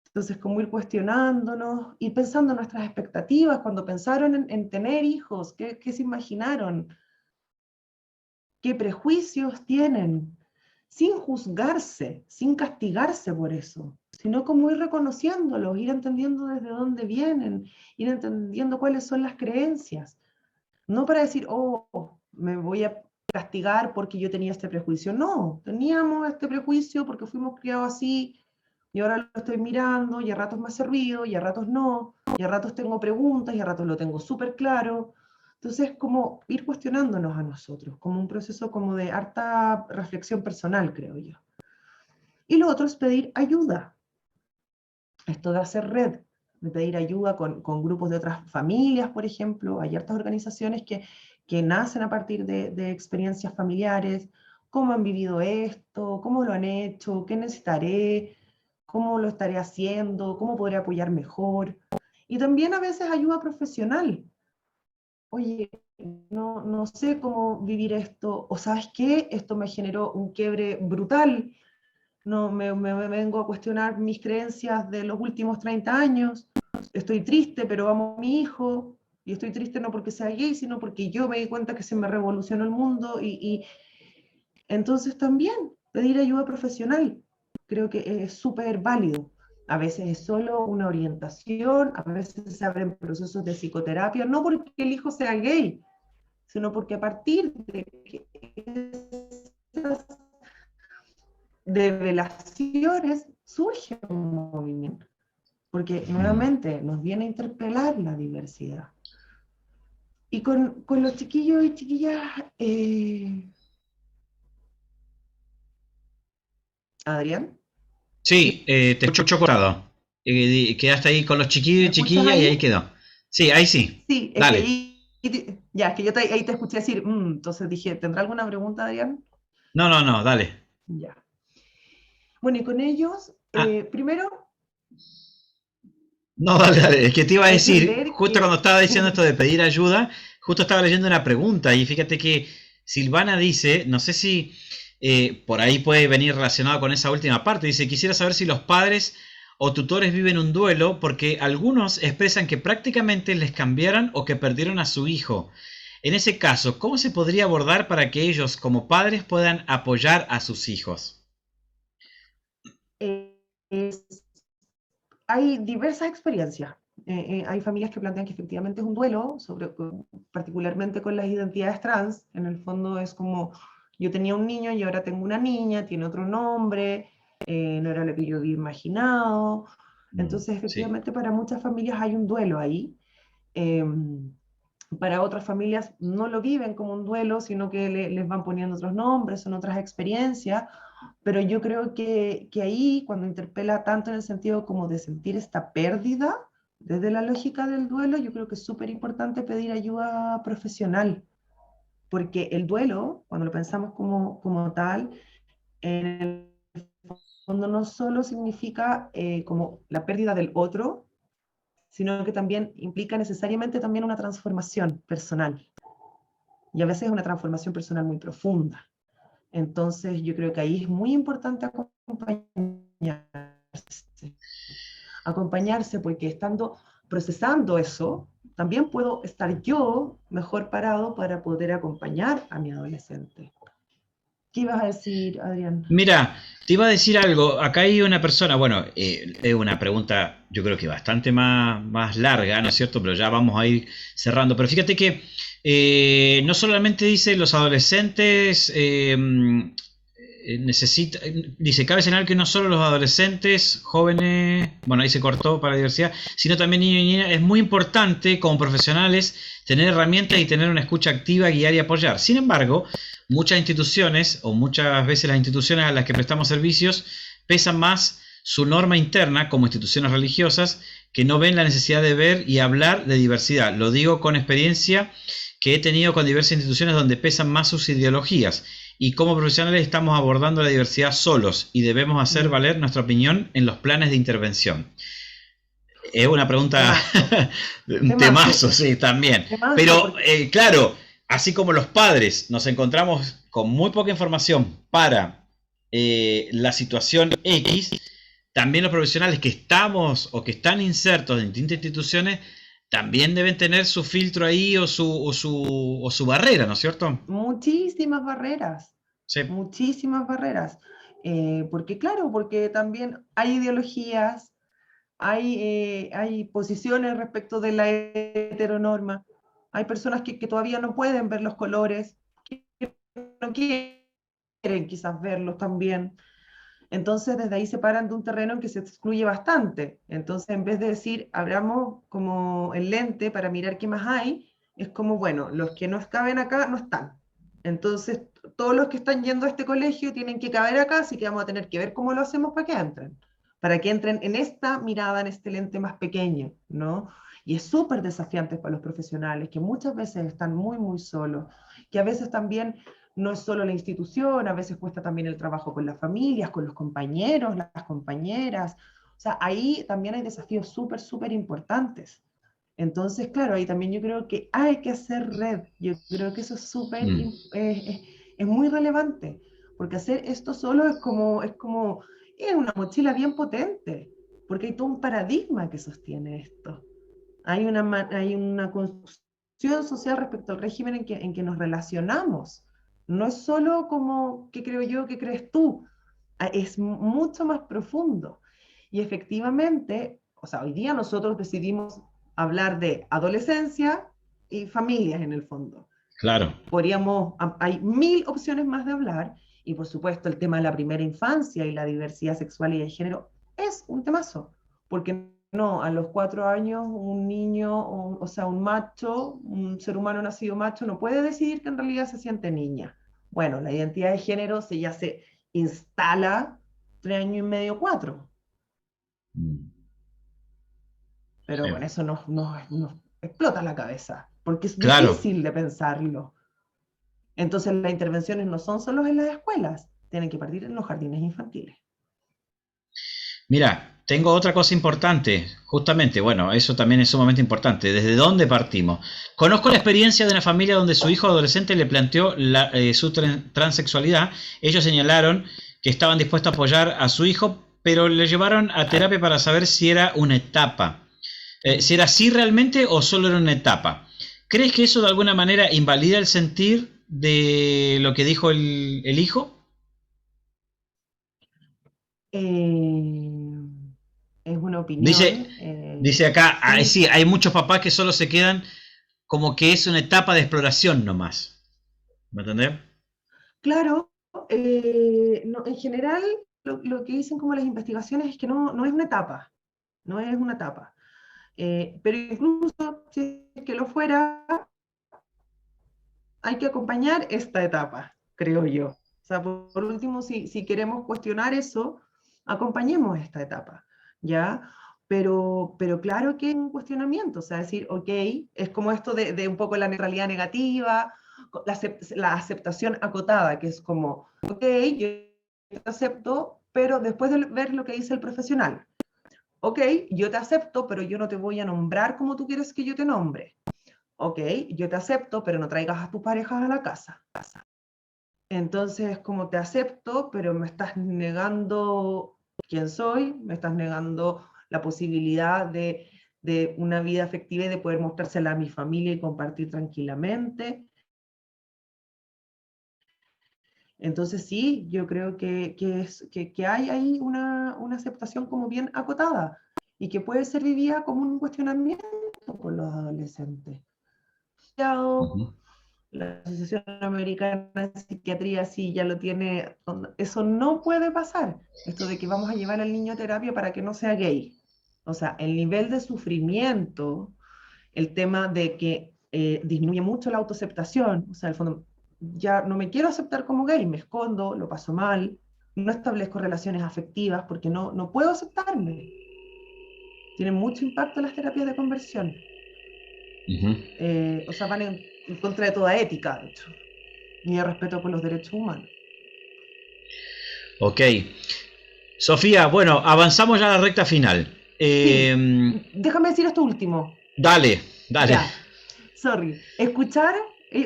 Entonces, como ir cuestionándonos, ir pensando en nuestras expectativas, cuando pensaron en tener hijos, ¿qué se imaginaron? ¿Qué prejuicios tienen? Sin juzgarse, sin castigarse por eso, sino como ir reconociéndolos, ir entendiendo desde dónde vienen, ir entendiendo cuáles son las creencias. No para decir, oh, me voy a castigar porque yo tenía este prejuicio. No, teníamos este prejuicio porque fuimos criados así, y ahora lo estoy mirando, y a ratos me hace ruido, y a ratos no, y a ratos tengo preguntas, y a ratos lo tengo súper claro. Entonces, como ir cuestionándonos a nosotros, como un proceso como de harta reflexión personal, creo yo. Y lo otro es pedir ayuda. Esto de hacer red, de pedir ayuda con grupos de otras familias, por ejemplo. Hay hartas organizaciones que nacen a partir de experiencias familiares, cómo han vivido esto, cómo lo han hecho, qué necesitaré, cómo lo estaré haciendo, cómo podré apoyar mejor. Y también a veces ayuda profesional. Oye, no sé cómo vivir esto, o sabes qué, esto me generó un quiebre brutal, no me vengo a cuestionar mis creencias de los últimos 30 años, estoy triste, pero amo a mi hijo, y estoy triste no porque sea gay, sino porque yo me di cuenta que se me revolucionó el mundo, y entonces también pedir ayuda profesional, creo que es súper válido. A veces es solo una orientación, a veces se abren procesos de psicoterapia, no porque el hijo sea gay, sino porque a partir de que esas revelaciones surge un movimiento, porque Mm. nuevamente nos viene a interpelar la diversidad. Y con los chiquillos y chiquillas, Adrián, Sí, te escucho cortado. Quedaste ahí con los chiquillos ¿me y escuchas chiquillas y ahí ahí? quedó. Sí, ahí sí. Sí, es que Dale. ahí, ya, es que yo ahí te escuché decir, entonces dije, ¿tendrá alguna pregunta, Adrián? No, no, no, dale. Ya. Bueno, y con ellos, Ah, primero, no, dale, dale. Es que te iba a decir, entender justo cuando que, estaba diciendo esto de pedir ayuda, justo estaba leyendo una pregunta y fíjate que Silvana dice, no sé si por ahí puede venir relacionado con esa última parte, dice, quisiera saber si los padres o tutores viven un duelo porque algunos expresan que prácticamente les cambiaron o que perdieron a su hijo. En ese caso, ¿cómo se podría abordar para que ellos como padres puedan apoyar a sus hijos? eh, es hay diversas experiencias. Hay familias que plantean que efectivamente es un duelo, particularmente con las identidades trans. En el fondo es como, yo tenía un niño y ahora tengo una niña, tiene otro nombre, no era lo que yo había imaginado. Mm, Entonces, sí. efectivamente, para muchas familias hay un duelo ahí. Eh, para otras familias no lo viven como un duelo, sino que les van poniendo otros nombres, son otras experiencias, pero yo creo que ahí, cuando interpela tanto en el sentido como de sentir esta pérdida Desde la lógica del duelo, yo creo que es súper importante pedir ayuda profesional, porque el duelo, cuando lo pensamos como tal, en el fondo no solo significa como la pérdida del otro, sino que también implica necesariamente también una transformación personal, y a veces una transformación personal muy profunda. Entonces yo creo que ahí es muy importante acompañarse porque estando procesando eso, también puedo estar yo mejor parado para poder acompañar a mi adolescente. ¿Qué ibas a decir, Adrián? Mira, te iba a decir algo. Acá hay una persona, bueno, es una pregunta yo creo que bastante más larga, ¿no es cierto? Pero ya vamos a ir cerrando. Pero fíjate que no solamente dice los adolescentes necesita, dice, cabe señalar que no solo los adolescentes, jóvenes, bueno, ahí se cortó para la diversidad, sino también niños y niñas. Es muy importante como profesionales tener herramientas y tener una escucha activa, guiar y apoyar. Sin embargo, muchas instituciones o muchas veces las instituciones a las que prestamos servicios pesan más su norma interna como instituciones religiosas que no ven la necesidad de ver y hablar de diversidad. Lo digo con experiencia que he tenido con diversas instituciones donde pesan más sus ideologías y como profesionales estamos abordando la diversidad solos y debemos hacer valer nuestra opinión en los planes de intervención. Es una pregunta, un temazo, sí, también. Pero claro, así como los padres nos encontramos con muy poca información para la situación X, también los profesionales que estamos o que están insertos en distintas instituciones también deben tener su filtro ahí o su barrera, ¿no es cierto? Muchísimas barreras, Sí. muchísimas barreras. Porque claro, porque también hay ideologías, hay posiciones respecto de la heteronorma, hay personas que todavía no pueden ver los colores, que no quieren quizás verlos también. Entonces, desde ahí se paran de un terreno en que se excluye bastante. Entonces, en vez de decir, abramos como el lente para mirar qué más hay, es como, bueno, los que no caben acá no están. Entonces, todos los que están yendo a este colegio tienen que caber acá, así que vamos a tener que ver cómo lo hacemos para que entren en esta mirada, en este lente más pequeño, ¿no? Y es súper desafiante para los profesionales, que muchas veces están muy, muy solos, que a veces también no es solo la institución, a veces cuesta también el trabajo con las familias, con los compañeros, las compañeras. O sea, ahí también hay desafíos súper, súper importantes. Entonces, claro, ahí también yo creo que hay que hacer red. Yo creo que eso es súper, es muy relevante, porque hacer esto solo es una mochila bien potente, porque hay todo un paradigma que sostiene esto. Hay una construcción social respecto al régimen en que nos relacionamos. No es solo como qué creo yo, qué crees tú, es mucho más profundo. Y efectivamente, o sea, hoy día nosotros decidimos hablar de adolescencia y familias en el fondo. Claro. Hay 1000 opciones más de hablar, y por supuesto el tema de la primera infancia y la diversidad sexual y de género es un temazo, porque no, a los 4 años un niño, o sea, un macho, un ser humano nacido macho, no puede decidir que en realidad se siente niña. Bueno, la identidad de género ya se instala 3 años y medio, 4, pero con eso nos explota la cabeza, porque es Claro. difícil de pensarlo. Entonces las intervenciones no son solo en las escuelas, tienen que partir en los jardines infantiles. Mira, tengo otra cosa importante, justamente, bueno, eso también es sumamente importante. ¿Desde dónde partimos? Conozco la experiencia de una familia donde su hijo adolescente le planteó su transexualidad. Ellos señalaron que estaban dispuestos a apoyar a su hijo, pero le llevaron a terapia para saber si era una etapa. Si era así realmente o solo era una etapa. ¿Crees que eso de alguna manera invalida el sentir de lo que dijo el hijo? Es una Dice, opinión. dice acá, Sí, sí, hay muchos papás que solo se quedan como que es una etapa de exploración nomás. ¿Me entendés? claro. No, en general, lo que dicen como las investigaciones es que no es una etapa, no es una etapa. Pero incluso si es que lo fuera, hay que acompañar esta etapa, creo yo. O sea, por último, si queremos cuestionar eso, acompañemos esta etapa, ¿ya? pero claro que es un cuestionamiento, o sea, decir, ok, es como esto de un poco la neutralidad negativa, la aceptación acotada, que es como, ok, yo te acepto, pero después de ver lo que dice el profesional, ok, yo te acepto, pero yo no te voy a nombrar como tú quieres que yo te nombre. Ok, yo te acepto, pero no traigas a tus parejas a la casa. Entonces, como te acepto, pero me estás negando quién soy, me estás negando la posibilidad de una vida afectiva y de poder mostrársela a mi familia y compartir tranquilamente. Entonces sí, yo creo que hay ahí una aceptación como bien acotada y que puede ser vivida como un cuestionamiento por los adolescentes. Ujú. La Asociación Americana de Psiquiatría sí ya lo tiene, eso no puede pasar, esto de que vamos a llevar al niño a terapia para que no sea gay. O sea, el nivel de sufrimiento, el tema de que disminuye mucho la autoaceptación, o sea, al fondo, ya no me quiero aceptar como gay, me escondo, lo paso mal, no establezco relaciones afectivas porque no puedo aceptarme. Tienen mucho impacto las terapias de conversión. Ujú. O sea, van en contra de toda ética, de hecho, y de respeto por los derechos humanos. Ok. Sofía, bueno, avanzamos ya a la recta final. Sí, déjame decir esto último. Dale, dale. Ya, sorry. Escuchar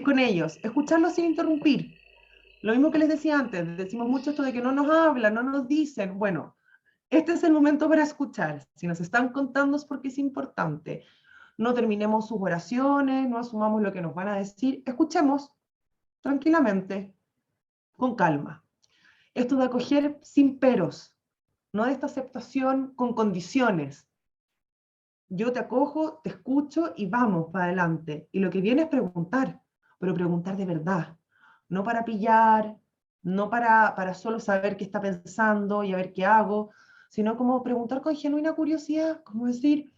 con ellos, escucharlos sin interrumpir. Lo mismo que les decía antes, decimos mucho esto de que no nos hablan, no nos dicen. Bueno, este es el momento para escuchar. Si nos están contando es porque es importante. No terminemos sus oraciones, no asumamos lo que nos van a decir. Escuchemos tranquilamente, con calma. Esto de acoger sin peros, no de esta aceptación con condiciones. Yo te acojo, te escucho y vamos para adelante. Y lo que viene es preguntar, pero preguntar de verdad, no para pillar, no para solo saber qué está pensando y a ver qué hago, sino como preguntar con genuina curiosidad, como decir,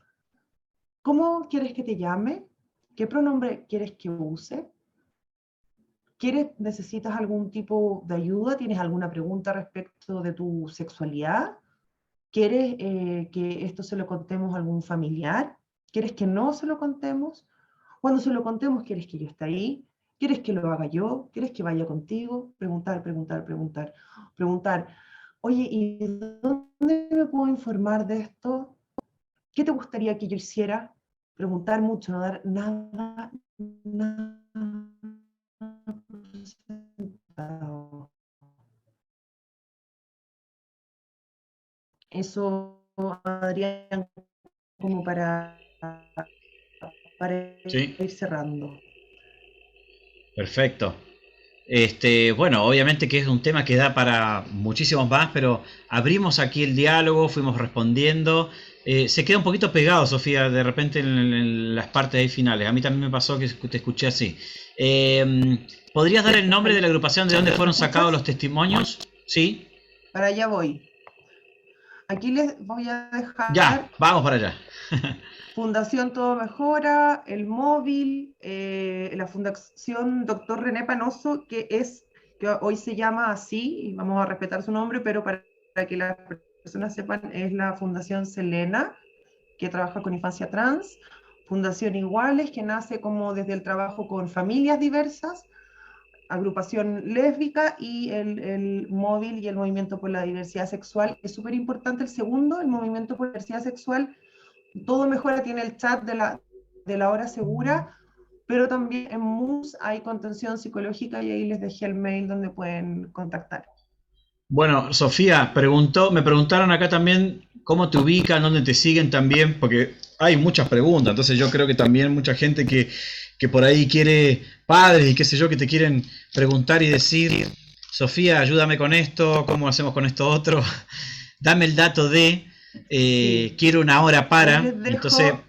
¿cómo quieres que te llame? ¿Qué pronombre quieres que use? ¿Necesitas algún tipo de ayuda? ¿Tienes alguna pregunta respecto de tu sexualidad? ¿Quieres que esto se lo contemos a algún familiar? ¿Quieres que no se lo contemos? Cuando se lo contemos, ¿quieres que yo esté ahí? ¿Quieres que lo haga yo? ¿Quieres que vaya contigo? Preguntar, preguntar, preguntar. Preguntar, oye, ¿y dónde me puedo informar de esto? ¿Qué te gustaría que yo hiciera? Preguntar mucho, no dar nada, nada por sentado. Eso, Adrián, como para Sí, ir cerrando. perfecto. Bueno, obviamente que es un tema que da para muchísimos más, pero abrimos aquí el diálogo, fuimos respondiendo. Se queda un poquito pegado, Sofía, de repente en las partes ahí finales. A mí también me pasó que te escuché así. ¿Podrías dar el nombre de la agrupación de dónde ¿Me fueron sacados los escuchas? testimonios? Sí, Para allá voy. Aquí les voy a ya, dejar vamos para allá. Fundación Todo Mejora, el móvil, la Fundación Doctor René Panoso, que hoy se llama así, y vamos a respetar su nombre, pero para que las personas sepan, es la Fundación Selena, que trabaja con infancia trans, Fundación Iguales, que nace como desde el trabajo con familias diversas, agrupación lésbica y el móvil y el movimiento por la diversidad sexual. Es súper importante el segundo, el movimiento por la diversidad sexual. Todo Mejora tiene el chat de la hora segura, pero también en MUS hay contención psicológica y ahí les dejé el mail donde pueden contactar. Bueno, Sofía, me preguntaron acá también cómo te ubican, dónde te siguen también, porque hay muchas preguntas, entonces yo creo que también mucha gente que por ahí quiere, padres y qué sé yo, que te quieren preguntar y decir, Sofía, ayúdame con esto, ¿cómo hacemos con esto otro? Dame el dato de, Sí, quiero una hora ahí para, les entonces, dejo,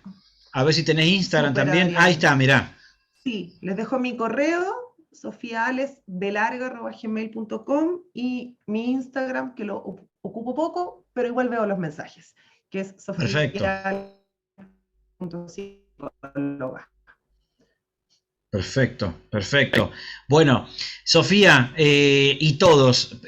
a ver si tenés Instagram súper también, ahí Adrián. está, mirá, Sí, les dejo mi correo, sofiaalesbelarga@gmail.com y mi Instagram, que lo ocupo poco, pero igual veo los mensajes, que es perfecto. sofia.psicóloga. Perfecto, perfecto. Bueno, Sofía y todos,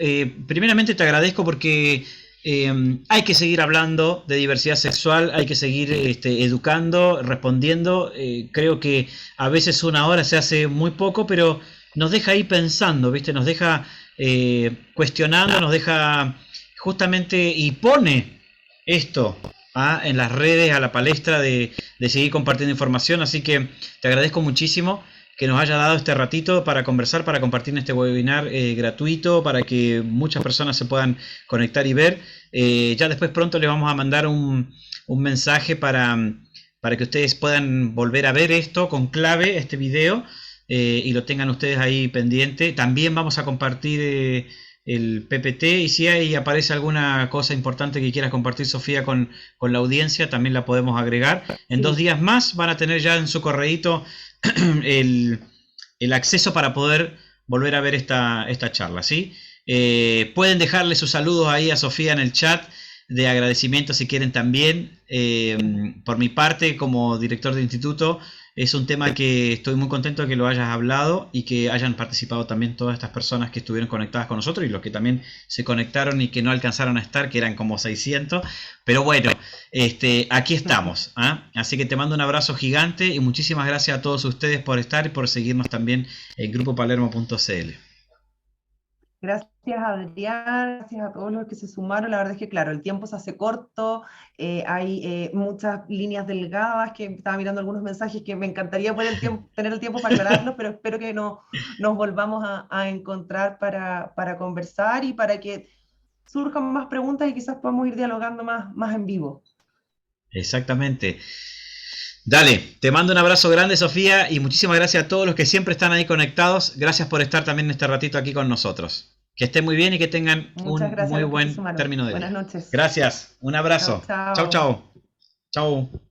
primeramente te agradezco porque hay que seguir hablando de diversidad sexual, hay que seguir educando, respondiendo. Creo que a veces una hora se hace muy poco, pero nos deja ahí pensando, ¿viste? Nos deja cuestionando, nos deja justamente y pone esto en las redes, a la palestra de seguir compartiendo información. Así que te agradezco muchísimo que nos haya dado este ratito para conversar, para compartir en este webinar gratuito, para que muchas personas se puedan conectar y ver. Ya después pronto les vamos a mandar un mensaje para que ustedes puedan volver a ver esto con clave, este video, y lo tengan ustedes ahí pendiente. También vamos a compartir el PPT, y si ahí aparece alguna cosa importante que quieras compartir, Sofía, con la audiencia, también la podemos agregar. En 2 días más van a tener ya en su correíto el acceso para poder volver a ver esta charla, ¿sí? Pueden dejarle sus saludos ahí a Sofía en el chat de agradecimiento si quieren también. Por mi parte, como director del instituto, es un tema que estoy muy contento de que lo hayas hablado y que hayan participado también todas estas personas que estuvieron conectadas con nosotros y los que también se conectaron y que no alcanzaron a estar, que eran como 600. Pero bueno, aquí estamos. Así que te mando un abrazo gigante y muchísimas gracias a todos ustedes por estar y por seguirnos también en grupopalermo.cl. Gracias, Adrián, gracias a todos los que se sumaron. La verdad es que, claro, el tiempo se hace corto, hay muchas líneas delgadas, que estaba mirando algunos mensajes que me encantaría tener el tiempo para aclararlos, pero espero que nos volvamos a encontrar para conversar y para que surjan más preguntas y quizás podamos ir dialogando más en vivo. Exactamente. Dale, te mando un abrazo grande, Sofía, y muchísimas gracias a todos los que siempre están ahí conectados. Gracias por estar también en este ratito aquí con nosotros. Que estén muy bien y que tengan un muy buen término de día. Buenas noches. Gracias, un abrazo. Chao, Chau, chao. chau. Chau.